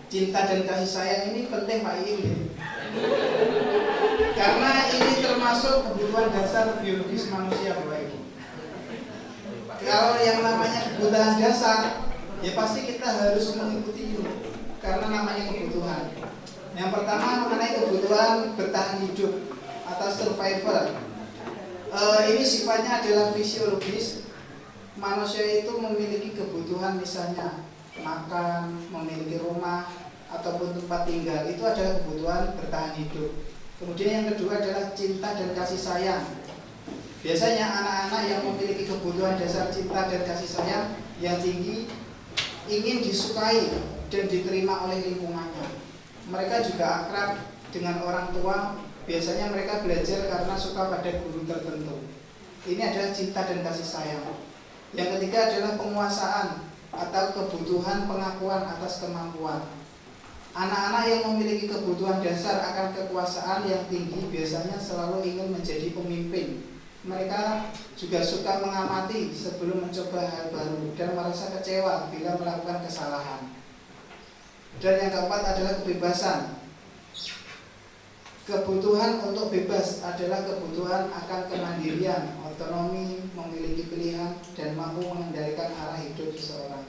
Cinta dan kasih sayang ini penting Pak Iin, karena ini termasuk kebutuhan dasar biologis manusia Bapak Ibu. Kalau yang namanya kebutuhan dasar, ya pasti kita harus mengikuti itu, karena namanya kebutuhan. Yang pertama mengenai kebutuhan bertahan hidup atau survival. Ini sifatnya adalah fisiologis. Manusia itu memiliki kebutuhan, misalnya makan, memiliki rumah, ataupun tempat tinggal. Itu adalah kebutuhan bertahan hidup. Kemudian yang kedua adalah cinta dan kasih sayang. Biasanya anak-anak yang memiliki kebutuhan dasar cinta dan kasih sayang yang tinggi ingin disukai dan diterima oleh lingkungannya. Mereka juga akrab dengan orang tua. Biasanya mereka belajar karena suka pada guru tertentu. Ini adalah cinta dan kasih sayang. Yang ketiga adalah penguasaan atau kebutuhan pengakuan atas kemampuan. Anak-anak yang memiliki kebutuhan dasar akan kekuasaan yang tinggi biasanya selalu ingin menjadi pemimpin. Mereka juga suka mengamati sebelum mencoba hal baru dan merasa kecewa bila melakukan kesalahan. Dan yang keempat adalah kebebasan. Kebutuhan untuk bebas adalah kebutuhan akan kemandirian, otonomi, memiliki pilihan, dan mampu mengendalikan arah hidup seseorang.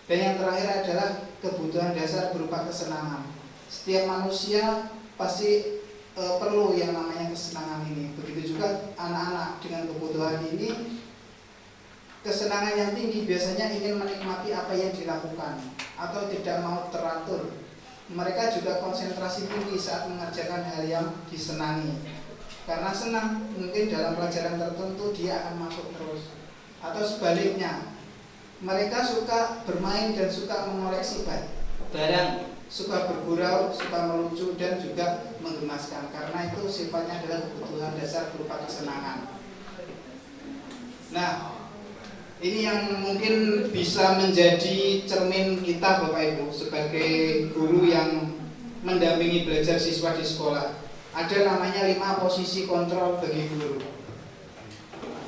Dan yang terakhir adalah kebutuhan dasar berupa kesenangan. Setiap manusia pasti perlu yang namanya kesenangan ini. Begitu juga anak-anak dengan kebutuhan ini. Kesenangan yang tinggi biasanya ingin menikmati apa yang dilakukan atau tidak mau teratur. Mereka juga konsentrasi tinggi saat mengerjakan hal yang disenangi. Karena senang, mungkin dalam pelajaran tertentu dia akan masuk terus. Atau sebaliknya, mereka suka bermain dan suka mengoleksi barang, suka bergurau, suka melucu, dan juga menggemaskan. Karena itu sifatnya adalah kebutuhan dasar berupa kesenangan. Nah, ini yang mungkin bisa menjadi cermin kita Bapak Ibu sebagai guru yang mendampingi belajar siswa di sekolah. Ada namanya 5 posisi kontrol bagi guru.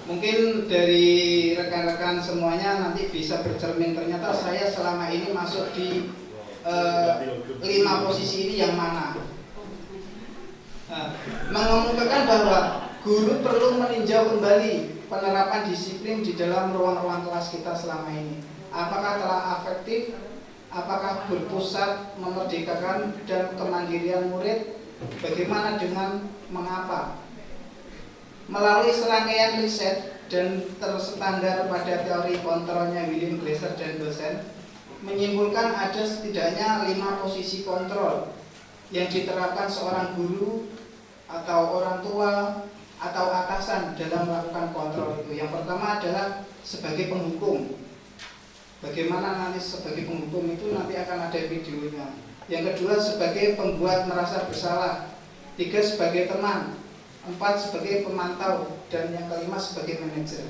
Mungkin dari rekan-rekan semuanya nanti bisa bercermin, ternyata saya selama ini masuk di 5 posisi ini yang mana. Mengemukakan bahwa guru perlu meninjau kembali penerapan disiplin di dalam ruang-ruang kelas kita selama ini. Apakah telah efektif? Apakah berpusat memerdekakan dan kemandirian murid? Bagaimana dengan mengapa? Melalui serangkaian riset dan terstandar pada teori kontrolnya William Glasser dan dosen, menyimpulkan ada setidaknya 5 posisi kontrol yang diterapkan seorang guru atau orang tua atau atasan dalam melakukan kontrol itu. Yang pertama adalah sebagai penghukum. Bagaimana nanti sebagai penghukum itu nanti akan ada videonya. Yang kedua sebagai pembuat merasa bersalah. 3 sebagai teman. 4 sebagai pemantau. Dan yang kelima sebagai manajer.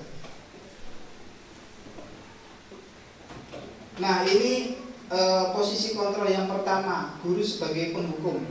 Nah ini posisi kontrol yang pertama, guru sebagai penghukum.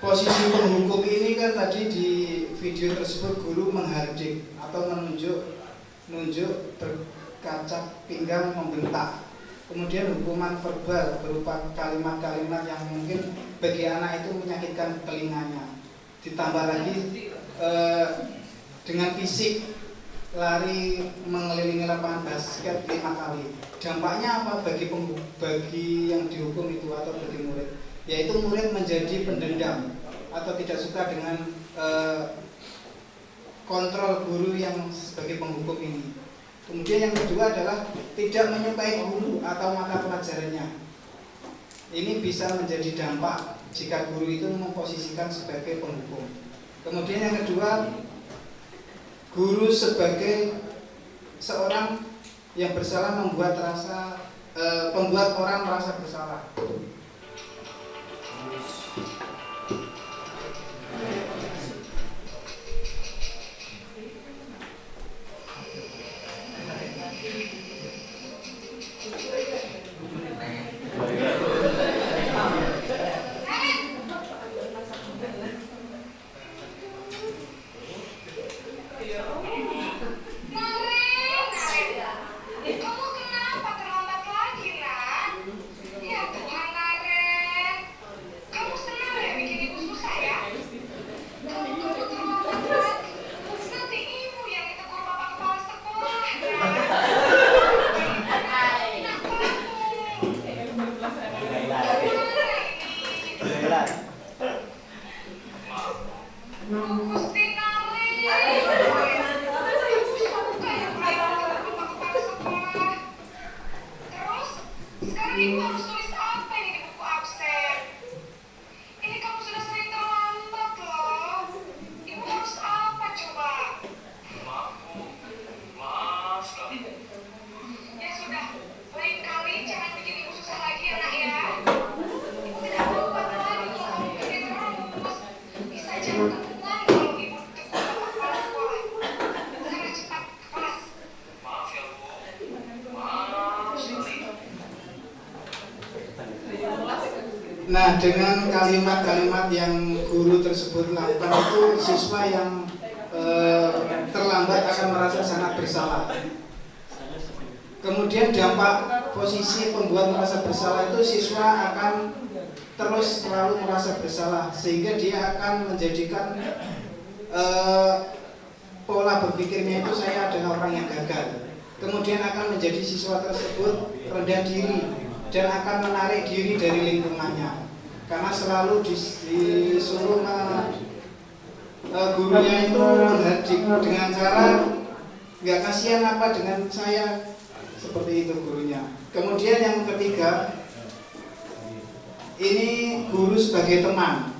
Posisi penghukum ini kan tadi di video tersebut guru menghardik atau menunjuk berkaca pinggang membentak. Kemudian hukuman verbal berupa kalimat-kalimat yang mungkin bagi anak itu menyakitkan telinganya. Ditambah lagi dengan fisik, lari mengelilingi lapangan basket 5 kali. Dampaknya apa bagi yang dihukum itu atau bagi murid? Yaitu murid menjadi pendendam atau tidak suka dengan kontrol guru yang sebagai penghukum ini. Kemudian yang kedua adalah tidak menyukai guru atau mata pelajarannya. Ini bisa menjadi dampak jika guru itu memposisikan sebagai penghukum. Kemudian yang kedua, guru sebagai seorang yang bersalah membuat orang merasa bersalah. Nah, dengan kalimat-kalimat yang guru tersebut lakukan itu siswa yang terlambat akan merasa sangat bersalah. Kemudian dampak posisi pembuat merasa bersalah itu siswa akan terus selalu merasa bersalah sehingga dia akan menjadikan pola berpikirnya itu saya adalah orang yang gagal. Kemudian akan menjadi siswa tersebut rendah diri dan akan menarik diri dari lingkungannya karena selalu disuruh gurunya itu dengan cara nggak kasihan apa dengan saya, seperti itu gurunya. Kemudian yang ketiga, ini guru sebagai teman.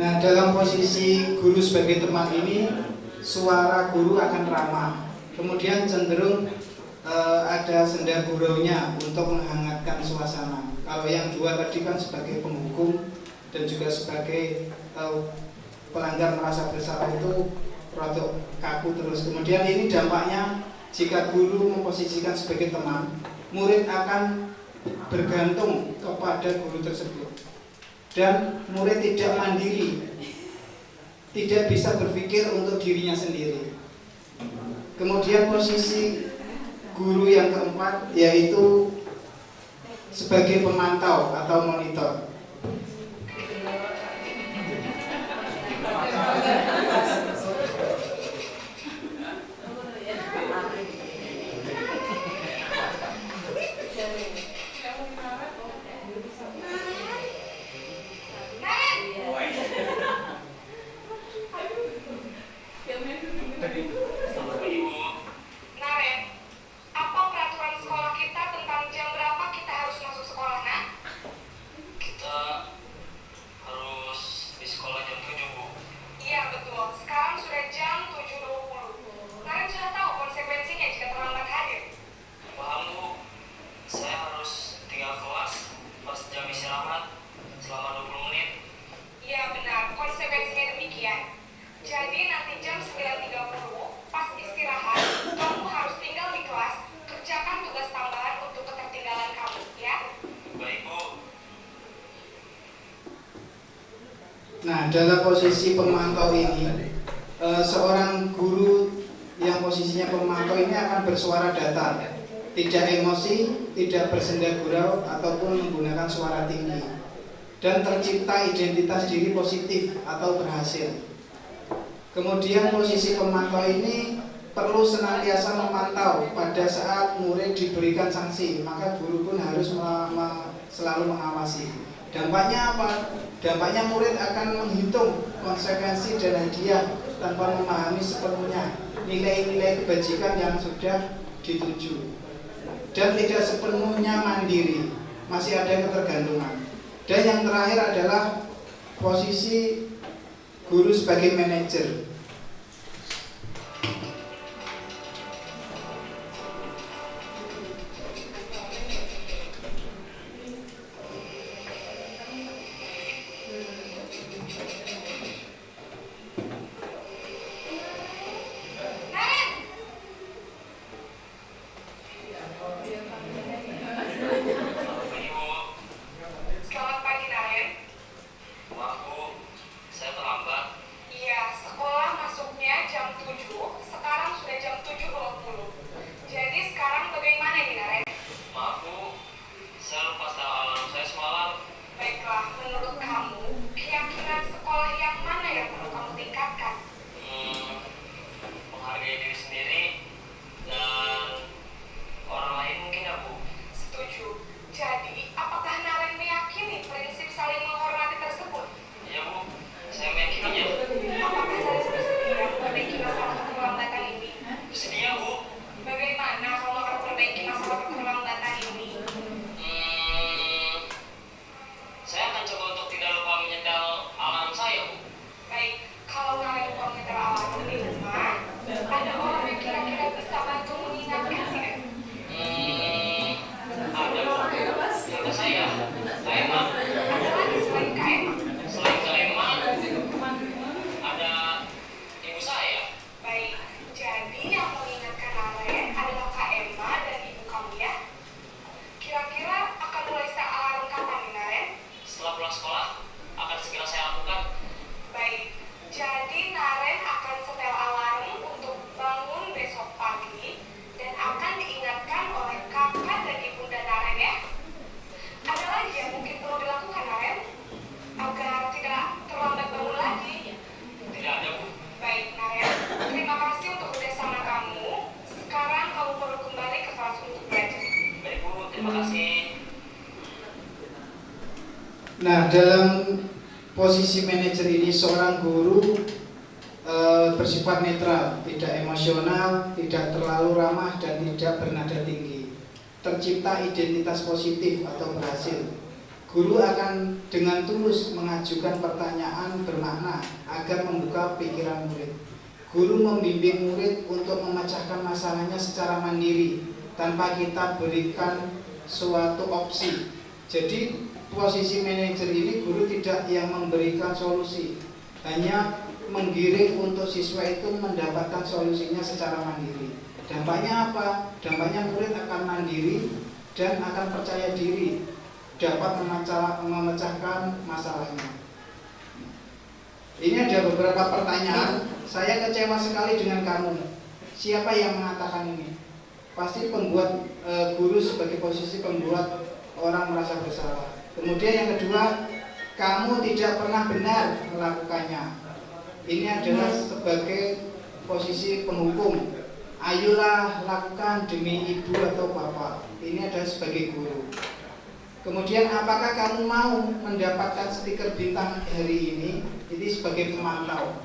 Nah, dalam posisi guru sebagai teman ini, suara guru akan ramah, kemudian cenderung ada senda guraunya untuk menghangatkan suasana. Kalau yang dua tadi kan sebagai penghukum dan juga sebagai pelanggar merasa bersalah, itu rada kaku terus. Kemudian ini dampaknya, jika guru memposisikan sebagai teman, murid akan bergantung kepada guru tersebut. Dan murid tidak mandiri, tidak bisa berpikir untuk dirinya sendiri. Kemudian posisi guru yang keempat, yaitu sebagai pemantau atau monitor. Nah, dalam posisi pemantau ini, seorang guru yang posisinya pemantau ini akan bersuara datar, tidak emosi, tidak bersenda gurau ataupun menggunakan suara tinggi, dan tercipta identitas diri positif atau berhasil. Kemudian posisi pemantau ini perlu senantiasa memantau pada saat murid diberikan sanksi, maka guru pun harus selalu mengawasi. Dampaknya apa? Dampaknya murid akan menghitung konsekuensi dan hadiah tanpa memahami sepenuhnya nilai-nilai kebajikan yang sudah dituju, dan tidak sepenuhnya mandiri, masih ada ketergantungan. Dan yang terakhir adalah posisi guru sebagai manajer. Saya terlambat. Iya, sekolah Nah, dalam posisi manajer ini seorang guru bersifat netral, tidak emosional, tidak terlalu ramah, dan tidak bernada tinggi. Tercipta identitas positif atau berhasil. Guru akan dengan tulus mengajukan pertanyaan bermakna agar membuka pikiran murid. Guru membimbing murid untuk memecahkan masalahnya secara mandiri tanpa kita berikan suatu opsi. Jadi posisi manajer ini guru tidak yang memberikan solusi, hanya menggiring untuk siswa itu mendapatkan solusinya secara mandiri. Dampaknya apa? Dampaknya murid akan mandiri dan akan percaya diri dapat memecahkan masalahnya. Ini ada beberapa pertanyaan. Saya kecewa sekali dengan kamu. Siapa yang mengatakan ini? Pasti pembuat guru sebagai posisi pembuat orang merasa bersalah. Kemudian yang kedua, kamu tidak pernah benar melakukannya. Ini adalah sebagai posisi penghukum. Ayolah lakukan demi ibu atau bapak. Ini adalah sebagai guru. Kemudian apakah kamu mau mendapatkan stiker bintang hari ini? Ini sebagai pemantau.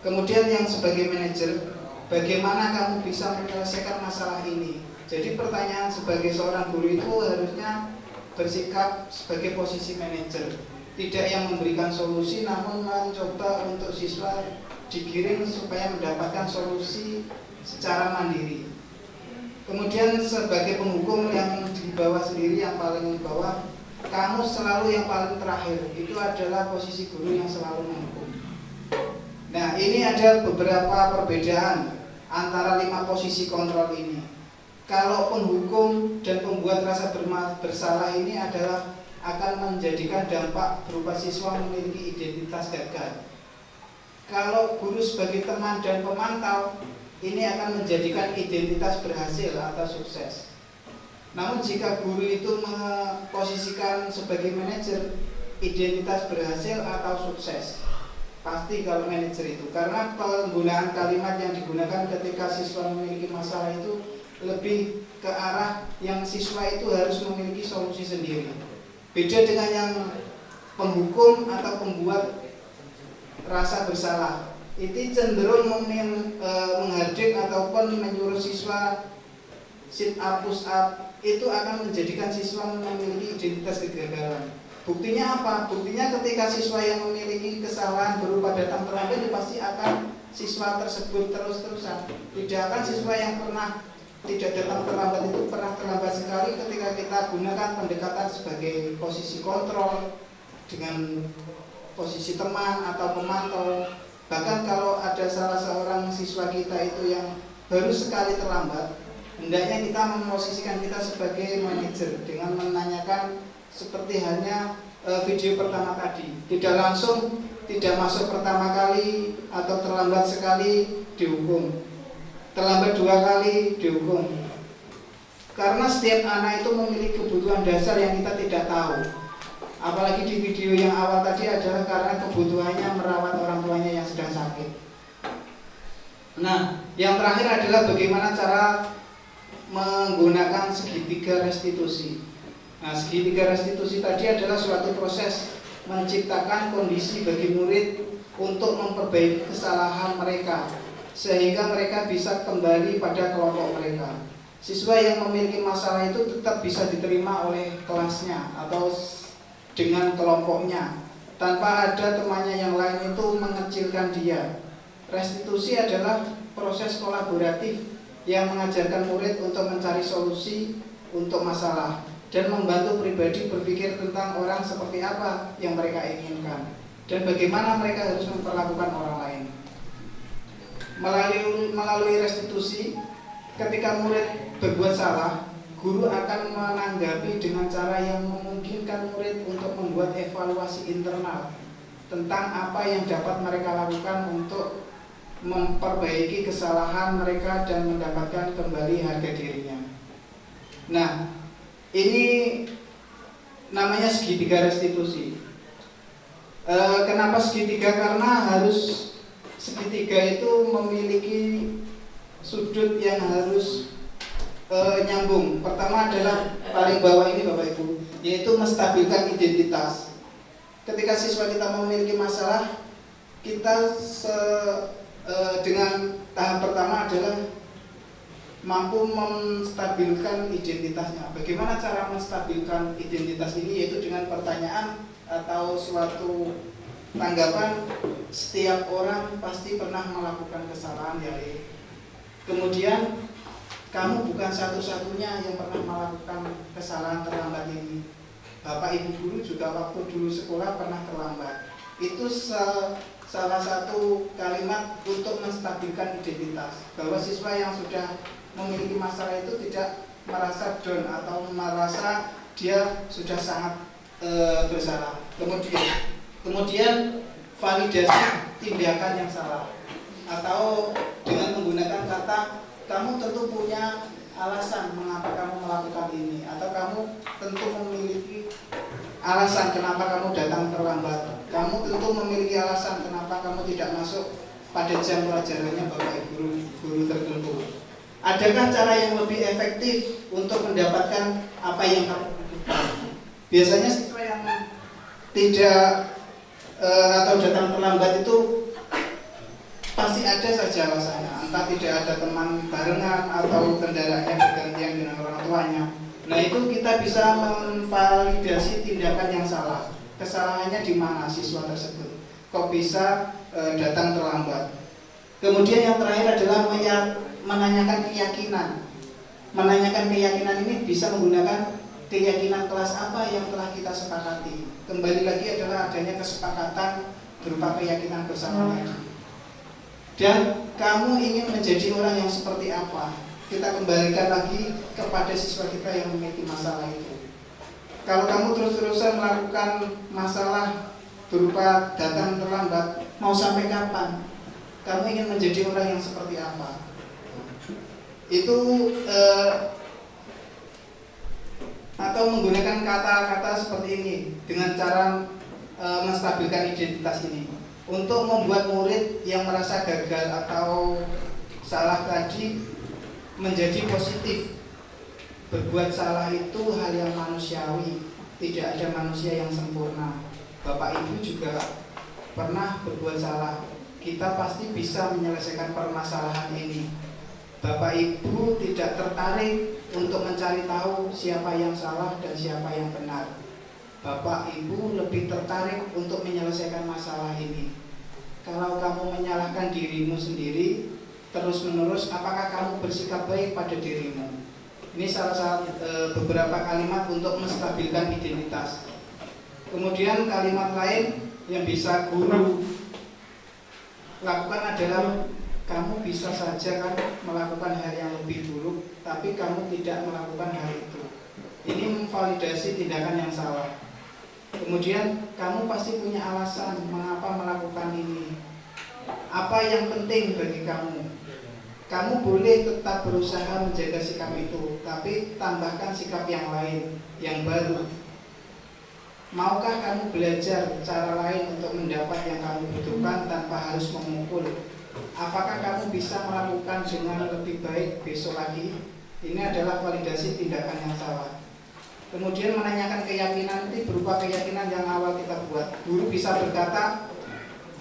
Kemudian yang sebagai manajer, bagaimana kamu bisa menyelesaikan masalah ini? Jadi pertanyaan sebagai seorang guru itu harusnya bersikap sebagai posisi manajer, tidak yang memberikan solusi, namun mencoba untuk siswa digiring supaya mendapatkan solusi secara mandiri. Kemudian sebagai penghukum yang di bawah sendiri, yang paling bawah, kamu selalu yang paling terakhir. Itu adalah posisi guru yang selalu menghukum. Nah, ini ada beberapa perbedaan antara 5 posisi kontrol ini. Kalau penghukum dan pembuat rasa bersalah ini adalah akan menjadikan dampak berupa siswa memiliki identitas gagal. Kalau guru sebagai teman dan pemantau, ini akan menjadikan identitas berhasil atau sukses. Namun jika guru itu memposisikan sebagai manajer, identitas berhasil atau sukses, pasti kalau manajer itu, karena penggunaan kalimat yang digunakan ketika siswa memiliki masalah itu lebih ke arah yang siswa itu harus memiliki solusi sendiri. Beda dengan yang penghukum atau pembuat rasa bersalah, itu cenderung menghardik ataupun menyuruh siswa sit up, push up. Itu akan menjadikan siswa memiliki identitas kegagalan. Buktinya apa? Buktinya ketika siswa yang memiliki kesalahan berupa datang terlambat, pasti akan siswa tersebut terus-terusan. Tidak akan siswa yang pernah tidak datang terlambat itu pernah terlambat sekali. Ketika kita gunakan pendekatan sebagai posisi kontrol dengan posisi teman atau pemantau, bahkan kalau ada salah seorang siswa kita itu yang baru sekali terlambat, hendaknya kita memposisikan kita sebagai manajer dengan menanyakan seperti halnya video pertama tadi, tidak langsung tidak masuk pertama kali atau terlambat sekali dihukum, terlambat 2 kali dihukum. Karena setiap anak itu memiliki kebutuhan dasar yang kita tidak tahu. Apalagi di video yang awal tadi adalah karena kebutuhannya merawat orang tuanya yang sedang sakit. Nah, yang terakhir adalah bagaimana cara menggunakan segitiga restitusi. Nah, segitiga restitusi tadi adalah suatu proses menciptakan kondisi bagi murid untuk memperbaiki kesalahan mereka, sehingga mereka bisa kembali pada kelompok mereka. Siswa yang memiliki masalah itu tetap bisa diterima oleh kelasnya atau dengan kelompoknya, tanpa ada temannya yang lain itu mengecilkan dia. Restitusi adalah proses kolaboratif yang mengajarkan murid untuk mencari solusi untuk masalah dan membantu pribadi berpikir tentang orang seperti apa yang mereka inginkan dan bagaimana mereka harus memperlakukan orang lain. Melalui restitusi, ketika murid berbuat salah, guru akan menanggapi dengan cara yang memungkinkan murid untuk membuat evaluasi internal tentang apa yang dapat mereka lakukan untuk memperbaiki kesalahan mereka dan mendapatkan kembali harga dirinya. Nah, ini namanya segitiga restitusi. Kenapa segitiga? Karena harus segitiga itu memiliki sudut yang harus nyambung. Pertama adalah paling bawah ini Bapak Ibu, yaitu menstabilkan identitas. ketika siswa kita memiliki masalah, kita dengan tahap pertama adalah mampu menstabilkan identitasnya. Bagaimana cara menstabilkan identitas ini? Yaitu dengan pertanyaan atau suatu tanggapan, setiap orang pasti pernah melakukan kesalahan ya. Kemudian kamu bukan satu-satunya yang pernah melakukan kesalahan terlambat ini. Bapak ibu guru juga waktu dulu sekolah pernah terlambat. Itu salah satu kalimat untuk menstabilkan identitas, bahwa siswa yang sudah memiliki masalah itu tidak merasa down atau merasa dia sudah sangat bersalah. Kemudian validasi tindakan yang salah, atau dengan menggunakan kata kamu tentu punya alasan mengapa kamu melakukan ini, atau kamu tentu memiliki alasan kenapa kamu datang terlambat, kamu tentu memiliki alasan kenapa kamu tidak masuk pada jam pelajarannya bapak ibu guru tertentu. Adakah cara yang lebih efektif untuk mendapatkan apa yang kamu butuhkan? Biasanya siswa yang tidak atau datang terlambat itu pasti ada saja alasannya, entah tidak ada teman barengan atau kendaraannya bergantian dengan orang tuanya. Nah itu kita bisa memvalidasi tindakan yang salah. Kesalahannya di mana siswa tersebut? Kok bisa datang terlambat? Kemudian yang terakhir adalah menanyakan keyakinan. Menanyakan keyakinan ini bisa menggunakan keyakinan kelas apa yang telah kita sepakati. Kembali lagi adalah adanya kesepakatan berupa keyakinan bersama lagi. Dan kamu ingin menjadi orang yang seperti apa? Kita kembalikan lagi kepada siswa kita yang memiliki masalah itu. Kalau kamu terus-terusan melakukan masalah berupa datang terlambat, mau sampai kapan? Kamu ingin menjadi orang yang seperti apa? Itu atau menggunakan kata-kata seperti ini dengan cara menstabilkan identitas ini untuk membuat murid yang merasa gagal atau salah tadi menjadi positif. Berbuat salah itu hal yang manusiawi, tidak ada manusia yang sempurna. Bapak ibu juga pernah berbuat salah, kita pasti bisa menyelesaikan permasalahan ini. Bapak ibu tidak tertarik untuk mencari tahu siapa yang salah dan siapa yang benar. Bapak ibu lebih tertarik untuk menyelesaikan masalah ini. Kalau kamu menyalahkan dirimu sendiri terus menerus, apakah kamu bersikap baik pada dirimu? Ini salah satu beberapa kalimat untuk menstabilkan identitas. Kemudian kalimat lain yang bisa guru lakukan adalah kamu bisa saja kan melakukan hal yang lebih buruk, tapi kamu tidak melakukan hal itu. Ini memvalidasi tindakan yang salah. Kemudian kamu pasti punya alasan mengapa melakukan ini. Apa yang penting bagi kamu? Kamu boleh tetap berusaha menjaga sikap itu, tapi tambahkan sikap yang lain, yang baru. Maukah kamu belajar cara lain untuk mendapat yang kamu butuhkan tanpa harus memukul? Apakah kamu bisa melakukan dengan lebih baik besok lagi? Ini adalah validasi tindakan yang salah. Kemudian menanyakan keyakinan itu berupa keyakinan yang awal kita buat. Guru bisa berkata,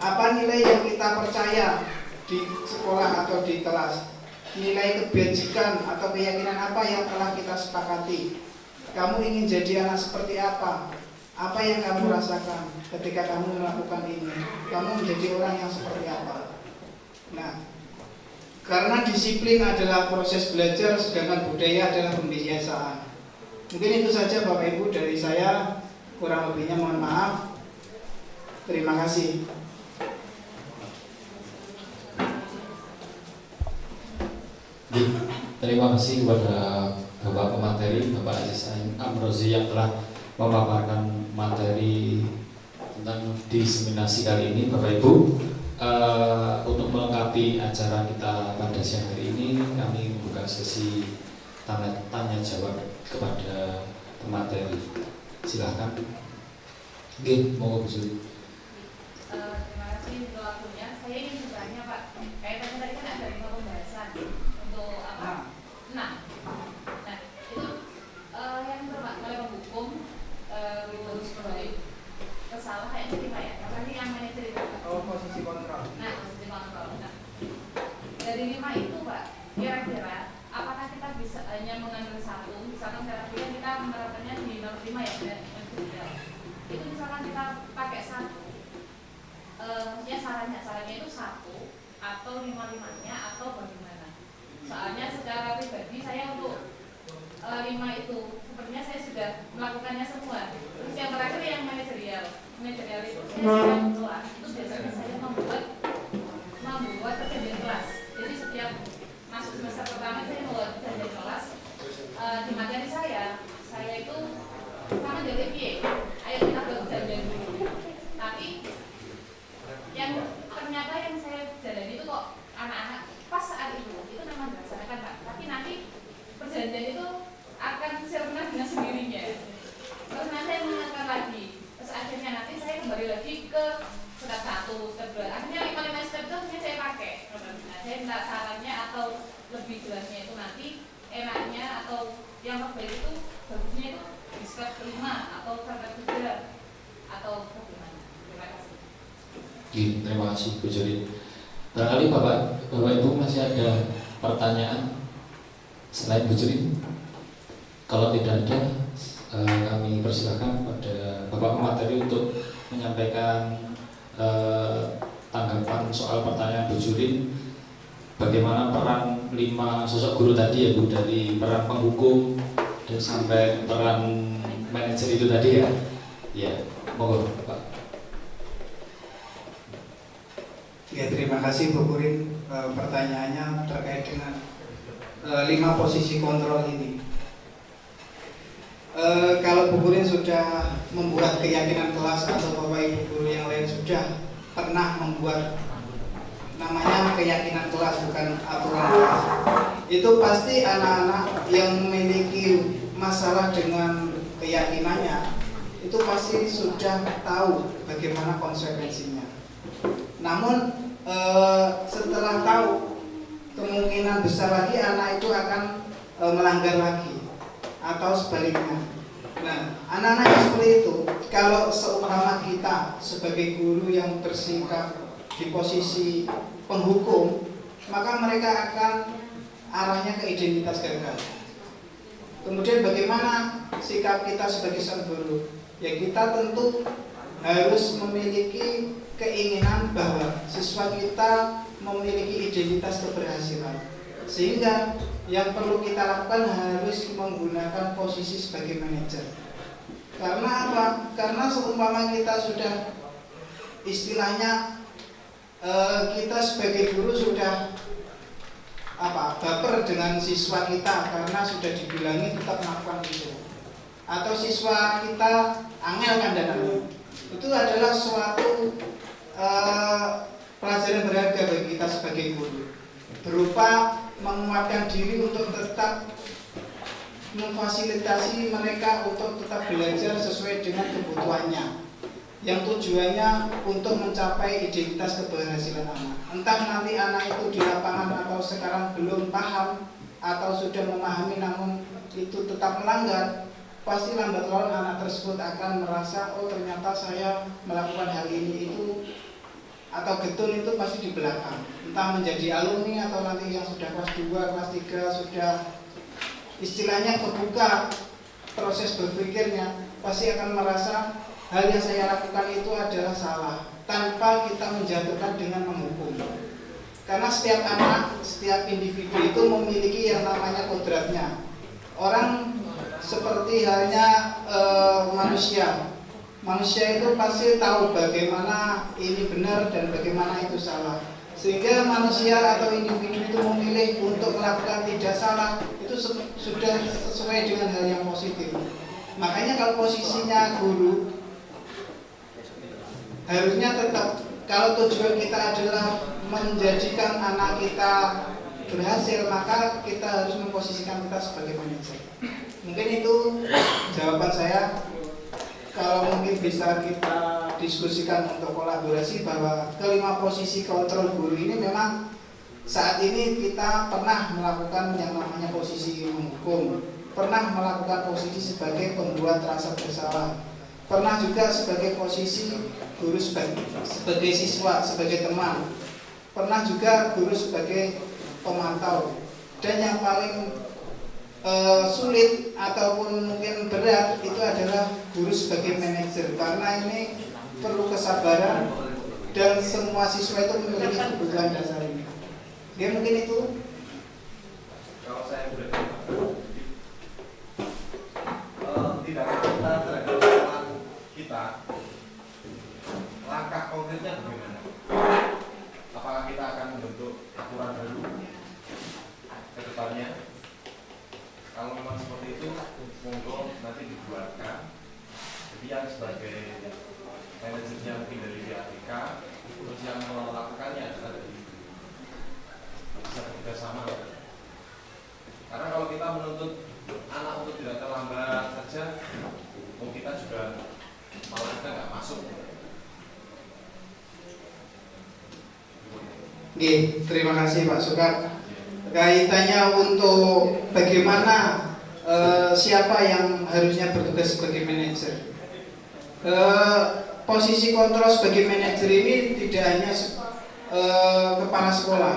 apa nilai yang kita percaya di sekolah atau di kelas? Nilai kebajikan atau keyakinan apa yang telah kita sepakati? Kamu ingin jadi anak seperti apa? Apa yang kamu rasakan ketika kamu melakukan ini? Kamu menjadi orang yang seperti apa? Nah, karena disiplin adalah proses belajar, sedangkan budaya adalah pembiasaan. Mungkin itu saja Bapak Ibu dari saya, kurang lebihnya mohon maaf. Terima kasih. Terima kasih kepada Bapak pemateri, Bapak Aziz Amrozi yang telah memaparkan materi tentang diseminasi kali ini. Bapak Ibu, untuk melengkapi acara kita pada siang hari ini, kami membuka sesi tanya jawab kepada pemateri. Silahkan. Oke, mau Bu. Terima kasih untuk waktunya. Saya ingin bertanya Pak, kaitannya tadi kan ada 5 pembahasan untuk apa? Nah, itu yang pertama kalau hukum itu sebagai kesalahan lima-limanya atau bagaimana? Soalnya secara pribadi saya untuk 5 itu sepertinya saya sudah melakukannya semua. Terus yang terakhir yang manajerial itu saya sudah kelas. Itu biasanya saya membuat perjanjian kelas. Jadi setiap masuk semester pertama saya membuat perjanjian kelas. Di materi saya itu sama dari PA. Ayo kita buat perjanjian dulu. Tapi yang ternyata yang saya jalani itu kok anak-anak pas saat itu memang dilaksanakan Pak. Tapi nanti perjanjian itu akan sirna dengan sendirinya. Terus nanti saya mengingatkan lagi. Terus akhirnya nanti saya kembali lagi ke step 1, step 2. Akhirnya 5 step itu saya pakai. Nah, saya minta sarannya atau lebih jelasnya itu nanti enaknya atau yang terbaik itu bagusnya itu di step 5 atau step 3 atau bagaimana. Terima kasih. Terima kasih Bu Jurin. Barangkali Bapak Ibu masih ada pertanyaan selain Bu Jurin? Kalau tidak ada, kami persilakan pada Bapak pemateri untuk menyampaikan tanggapan soal pertanyaan Bu Jurin. Bagaimana peran 5 sosok guru tadi ya Bu, dari peran penghukum dan sampai peran manajer itu tadi ya. Ya, monggo Pak. Ya, terima kasih Bu Kurin. Pertanyaannya terkait dengan 5 posisi kontrol ini. Kalau Bu Kurin sudah membuat keyakinan kelas atau Bapak Ibu guru yang lain sudah pernah membuat namanya keyakinan kelas, bukan aturan kelas, itu pasti anak-anak yang memiliki masalah dengan keyakinannya itu pasti sudah tahu bagaimana konsekuensinya. Namun setelah tahu, kemungkinan besar lagi anak itu akan melanggar lagi atau sebaliknya. Nah, anak-anak yang seperti itu, kalau seumpama kita sebagai guru yang bersikap di posisi penghukum, maka mereka akan arahnya ke identitas gagal. Kemudian bagaimana sikap kita sebagai sang guru? Ya, kita tentu harus memiliki keinginan bahwa siswa kita memiliki identitas keberhasilan, sehingga yang perlu kita lakukan harus menggunakan posisi sebagai manajer. Karena apa? Karena seumpama kita sudah istilahnya kita sebagai guru sudah baper dengan siswa kita karena sudah dibilangi tetap melakukan itu, atau siswa kita angel kandangan, itu adalah suatu pelajaran berharga bagi kita sebagai guru, berupa menguatkan diri untuk tetap memfasilitasi mereka untuk tetap belajar sesuai dengan kebutuhannya, yang tujuannya untuk mencapai identitas keberhasilan anak. Entah nanti anak itu di lapangan atau sekarang belum paham atau sudah memahami namun itu tetap melanggar, pasti lambat laun anak tersebut akan merasa, oh ternyata saya melakukan hal ini itu atau getun itu pasti di belakang. Entah menjadi alumni atau nanti yang sudah kelas 2, kelas 3 sudah istilahnya kebuka proses berpikirnya, pasti akan merasa hal yang saya lakukan itu adalah salah, tanpa kita menjatuhkan dengan menghukum. Karena setiap anak, setiap individu itu memiliki yang namanya kodratnya. Orang seperti halnya manusia. Manusia itu pasti tahu bagaimana ini benar dan bagaimana itu salah. Sehingga manusia atau individu itu memilih untuk melakukan tidak salah, itu sudah sesuai dengan hal yang positif. Makanya kalau posisinya guru, harusnya tetap, kalau tujuan kita adalah menjadikan anak kita berhasil, maka kita harus memposisikan kita sebagai manajer. Mungkin itu jawaban saya. Kalau mungkin bisa kita diskusikan untuk kolaborasi bahwa kelima posisi kontrol guru ini memang saat ini kita pernah melakukan yang namanya posisi menghukum, pernah melakukan posisi sebagai pembuat rasa bersalah, pernah juga sebagai posisi guru sebagai siswa, sebagai teman, pernah juga guru sebagai pemantau, dan yang paling sulit ataupun mungkin berat itu adalah guru sebagai manajer, karena ini perlu kesabaran dan semua siswa itu memiliki kebutuhan dasar ini. Dia mungkin itu. Kalau saya boleh tindakan kita terhadap kesalahan kita, langkah konkretnya bagaimana? Apakah kita akan membentuk aturan baru ke depannya? Kalau memang seperti itu, monggo nanti dibuatkan. Jadi yang sebagai manajernya mungkin dari PATK, terus yang melakukannya adalah dari bisa bekerja sama. Karena kalau kita menuntut anak untuk tidak terlambat saja, kita juga malah kita nggak masuk. Oke, terima kasih Pak Sukar. Kaitannya untuk bagaimana siapa yang harusnya bertugas sebagai manajer. Posisi kontrol sebagai manajer ini tidak hanya kepala sekolah.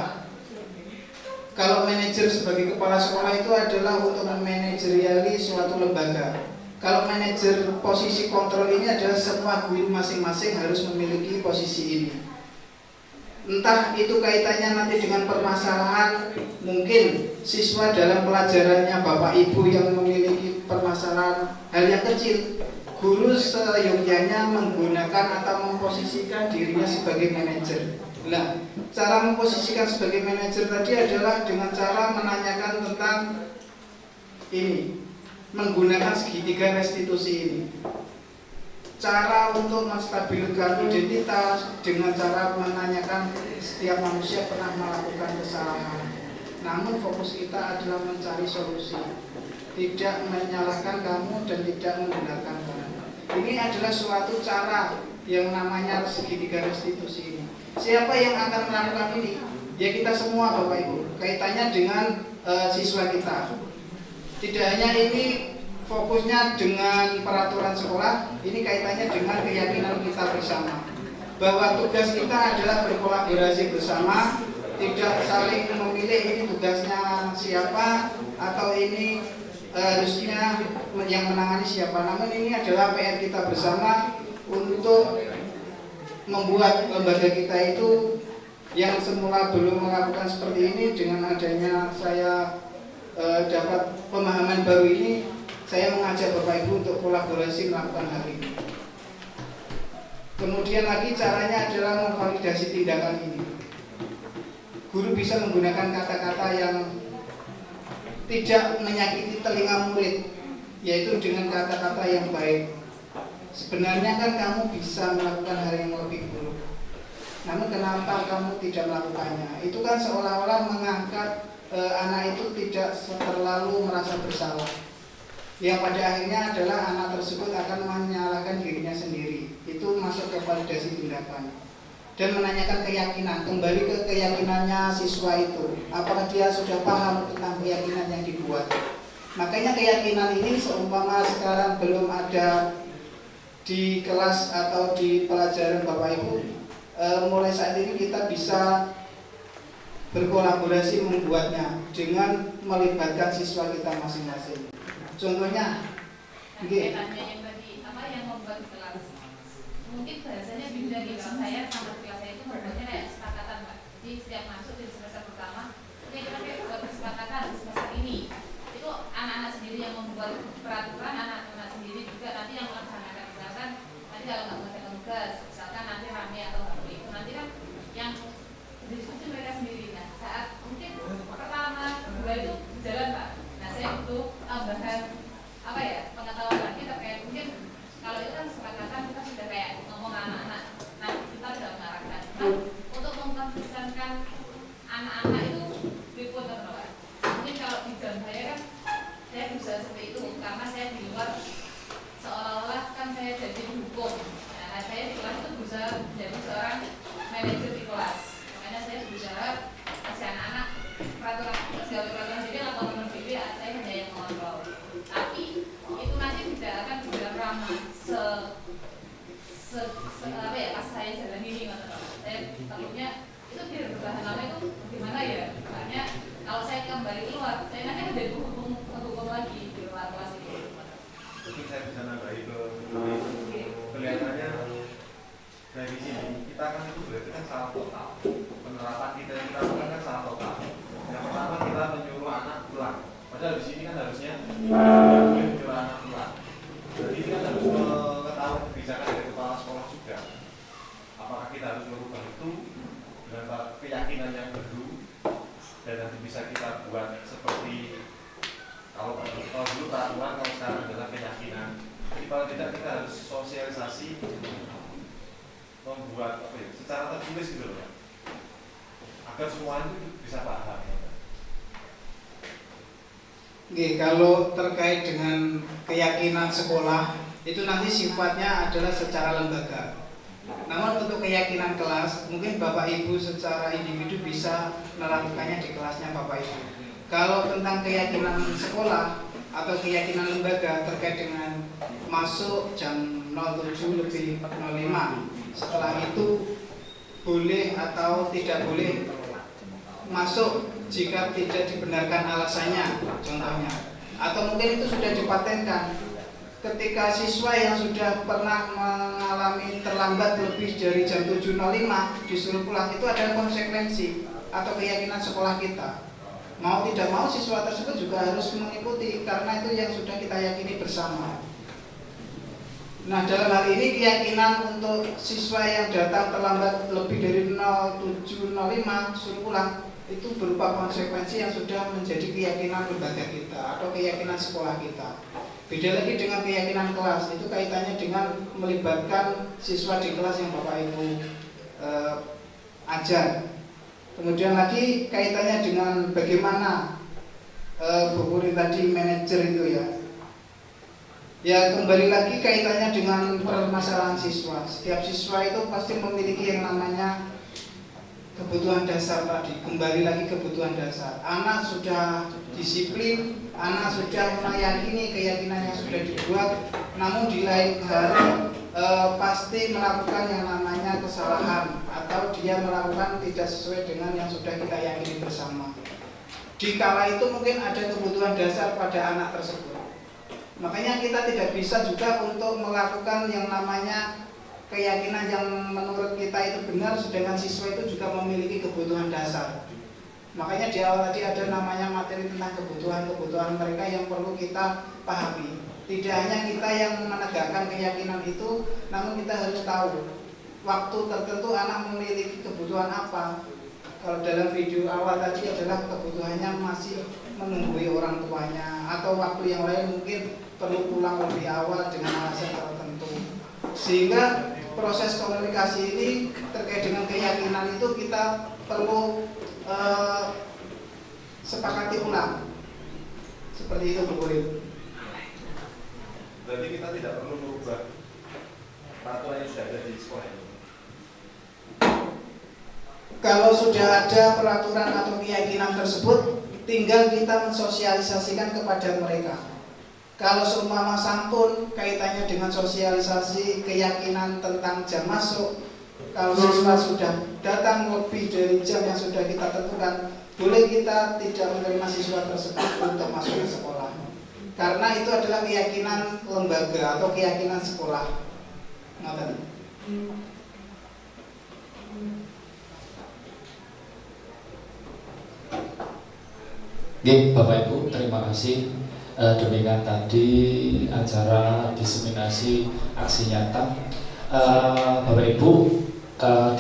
Kalau manajer sebagai kepala sekolah itu adalah untuk memanajeriali suatu lembaga. Kalau manajer posisi kontrol ini adalah semua guru masing-masing harus memiliki posisi ini. Entah itu kaitannya nanti dengan permasalahan, mungkin siswa dalam pelajarannya Bapak Ibu yang memiliki permasalahan hal yang kecil, guru seyogyanya menggunakan atau memposisikan dirinya sebagai manajer. Nah, cara memposisikan sebagai manajer tadi adalah dengan cara menanyakan tentang ini, menggunakan segitiga restitusi ini. Cara untuk menstabilkan identitas dengan cara menanyakan setiap manusia pernah melakukan kesalahan. Namun fokus kita adalah mencari solusi, tidak menyalahkan kamu dan tidak membenarkan kamu. Ini adalah suatu cara yang namanya segitiga restitusi ini. Siapa yang akan melakukan ini? Ya kita semua Bapak Ibu. Kaitannya dengan siswa kita. Tidak hanya ini fokusnya dengan peraturan sekolah, ini kaitannya dengan keyakinan kita bersama bahwa tugas kita adalah berkolaborasi bersama, tidak saling memilih ini tugasnya siapa atau ini harusnya yang menangani siapa. Namun ini adalah PR kita bersama untuk membuat lembaga kita itu yang semula belum melakukan seperti ini. Dengan adanya saya dapat pemahaman baru ini, saya mengajak Bapak Ibu untuk kolaborasi melakukan hal ini. Kemudian lagi caranya adalah memvalidasi tindakan ini. Guru bisa menggunakan kata-kata yang tidak menyakiti telinga murid, yaitu dengan kata-kata yang baik. Sebenarnya kan kamu bisa melakukan hal yang lebih buruk, namun kenapa kamu tidak melakukannya? Itu kan seolah-olah mengangkat anak itu tidak terlalu merasa bersalah. Yang pada akhirnya adalah anak tersebut akan menyalahkan dirinya sendiri. Itu masuk ke validasi tindakan. Dan menanyakan keyakinan, kembali ke keyakinannya siswa itu. Apakah dia sudah paham tentang keyakinan yang dibuat? Makanya keyakinan ini seumpama sekarang belum ada di kelas atau di pelajaran Bapak Ibu, mulai saat ini kita bisa berkolaborasi membuatnya dengan melibatkan siswa kita masing-masing. Contohnya, kaitannya yang tadi apa yang membuat kelas, mungkin bahasanya beda gitu. Kalau saya sama kelas saya itu membuatnya kayak kesepakatan, Pak. Jadi setiap masuk di semester pertama, kita kayak buat kesepakatan di semester ini. Itu anak-anak sendiri yang membuat peraturan, anak-anak sendiri juga nanti yang melaksanakan. Misalkan nanti kalau nggak mengerjakan tugas, misalkan nanti rame atau apa itu, nanti kan yang diskusi mereka sendiri. Nah, saat mungkin pertama, kedua itu jalan, Pak. Nah, saya butuh tambahan apa ya, pengetahuan lagi terkait mungkin kalau itu kan kesepakatan kita sudah kayak ngomong anak-anak, nah kita sudah mengarahkan. Nah, untuk mengkonsistenkan anak-anak itu repot atau apa? Mungkin kalau di jam saya kan saya bisa seperti itu karena saya di luar seolah-olah kan saya jadi hukum. Nah, saya di kelas itu bisa menjadi seorang manajer di kelas. Makanya saya berusaha kasih anak-anak peraturan itu segala peraturan jadi atau nomor BB saya hanya yang mengontrol. Tapi itu nanti tidak akan berjalan ramah apa ya pas saya jalan ini saya takutnya itu biar bertahan lama itu gimana ya, makanya kalau saya kembali keluar saya nanti menjadi hukum lagi di luar kelas itu. Mungkin saya bisa nambahi ke kelihatannya dari sini kita kan itu berarti kan salah total, penerapan kita yang kita lakukan kan salah total. cara menyuruh anak pulang. Padahal di sini kan harusnya tidak boleh menyuruh anak pulang. Jadi ini kan harus mengetahui kebijakan dari kepala sekolah juga. Apakah kita harus merubah itu dengan keyakinan yang baru dan nanti bisa kita buat seperti kalau dulu peraturan, kalau sekarang adalah keyakinan. Jadi paling tidak kita harus sosialisasi, membuat apa ya, secara tertulis gitu loh, agar semua itu bisa paham. Oke, kalau terkait dengan keyakinan sekolah itu nanti sifatnya adalah secara lembaga. Namun untuk keyakinan kelas, mungkin Bapak Ibu secara individu bisa melakukannya di kelasnya Bapak Ibu. Kalau tentang keyakinan sekolah atau keyakinan lembaga terkait dengan masuk jam 07 lebih 05, setelah itu boleh atau tidak boleh masuk jika tidak dibenarkan alasannya, contohnya, atau mungkin itu sudah dipatenkan ketika siswa yang sudah pernah mengalami terlambat lebih dari jam 7.05 disuruh pulang, itu adalah konsekuensi atau keyakinan sekolah kita. Mau tidak mau siswa tersebut juga harus mengikuti karena itu yang sudah kita yakini bersama. Nah, dalam hal ini keyakinan untuk siswa yang datang terlambat lebih dari 07.05 suruh pulang itu berupa konsekuensi yang sudah menjadi keyakinan lembaga kita atau keyakinan sekolah kita. Beda lagi dengan keyakinan kelas, itu kaitannya dengan melibatkan siswa di kelas yang Bapak Ibu ajar. Kemudian lagi kaitannya dengan bagaimana Bu Puri tadi manajer itu ya. Ya kembali lagi kaitannya dengan permasalahan siswa. Setiap siswa itu pasti memiliki yang namanya kebutuhan dasar tadi. Kembali lagi kebutuhan dasar. Anak sudah disiplin, anak sudah meyakini keyakinan yang sudah dibuat, namun di lain hari pasti melakukan yang namanya kesalahan atau dia melakukan tidak sesuai dengan yang sudah kita yakini bersama. Di kala itu mungkin ada kebutuhan dasar pada anak tersebut. Makanya kita tidak bisa juga untuk melakukan yang namanya keyakinan yang menurut kita itu benar, sedangkan siswa itu juga memiliki kebutuhan dasar. Makanya di awal tadi ada namanya materi tentang kebutuhan-kebutuhan mereka yang perlu kita pahami. Tidak hanya kita yang menegakkan keyakinan itu, namun kita harus tahu waktu tertentu anak memiliki kebutuhan apa. Kalau dalam video awal tadi adalah kebutuhannya masih menunggui orang tuanya, atau waktu yang lain mungkin perlu pulang lebih awal dengan alasan tertentu. Sehingga proses komunikasi ini terkait dengan keyakinan itu kita perlu sepakati ulang. Seperti itu Bu Puri. Berarti kita tidak perlu merubah peraturan yang sudah ada di sekolah ini. Kalau sudah ada peraturan atau keyakinan tersebut, tinggal kita mensosialisasikan kepada mereka. Kalau seumpama sampun kaitannya dengan sosialisasi keyakinan tentang jam masuk, kalau siswa sudah datang lebih dari jam yang sudah kita tentukan, boleh kita tidak menerima siswa tersebut untuk masuk ke sekolah. Karena itu adalah keyakinan lembaga atau keyakinan sekolah. Ngoten. Oke, Bapak Ibu, terima kasih. Demikian tadi acara diseminasi aksi nyata. Bapak Ibu,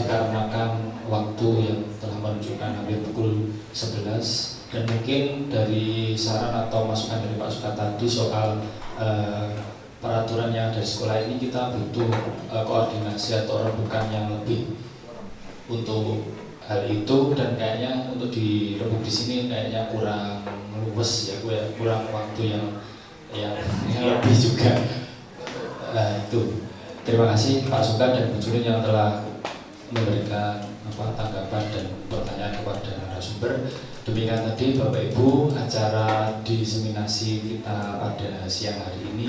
dikarenakan waktu yang telah menunjukkan hampir pukul 11 dan mungkin dari saran atau masukan dari Pak Suka tadi soal peraturan yang ada di sekolah ini, kita butuh koordinasi atau rembukan yang lebih untuk hal itu, dan kayaknya untuk dirembuk di sini kayaknya kurang luwes ya, kurang waktu yang lebih juga. Itu terima kasih Pak Suka dan Bu Julin yang telah memberikan tanggapan dan pertanyaan kepada narasumber. Demikian tadi Bapak Ibu acara diseminasi kita pada siang hari ini.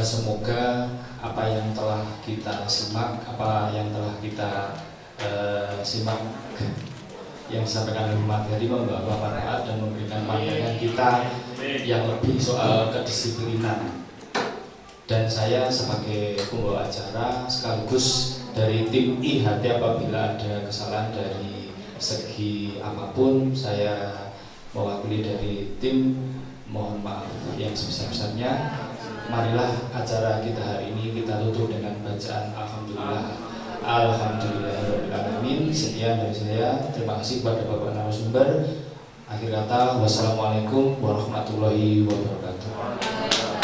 Semoga apa yang telah kita simak, apa yang telah kita simak yang disampaikan oleh materi membawa manfaat dan memberikan pandangan kita yang lebih soal kedisiplinan. Dan saya sebagai pembawa acara sekaligus dari tim IHT, apabila ada kesalahan dari segi apapun saya mewakili dari tim mohon maaf yang sebesar-besarnya. Marilah acara kita hari ini kita tutup dengan bacaan Alhamdulillah. Alhamdulillahirrahmanirrahim. Sekian dari saya. Terima kasih kepada Bapak narasumber. Akhir kata, wassalamualaikum warahmatullahi wabarakatuh.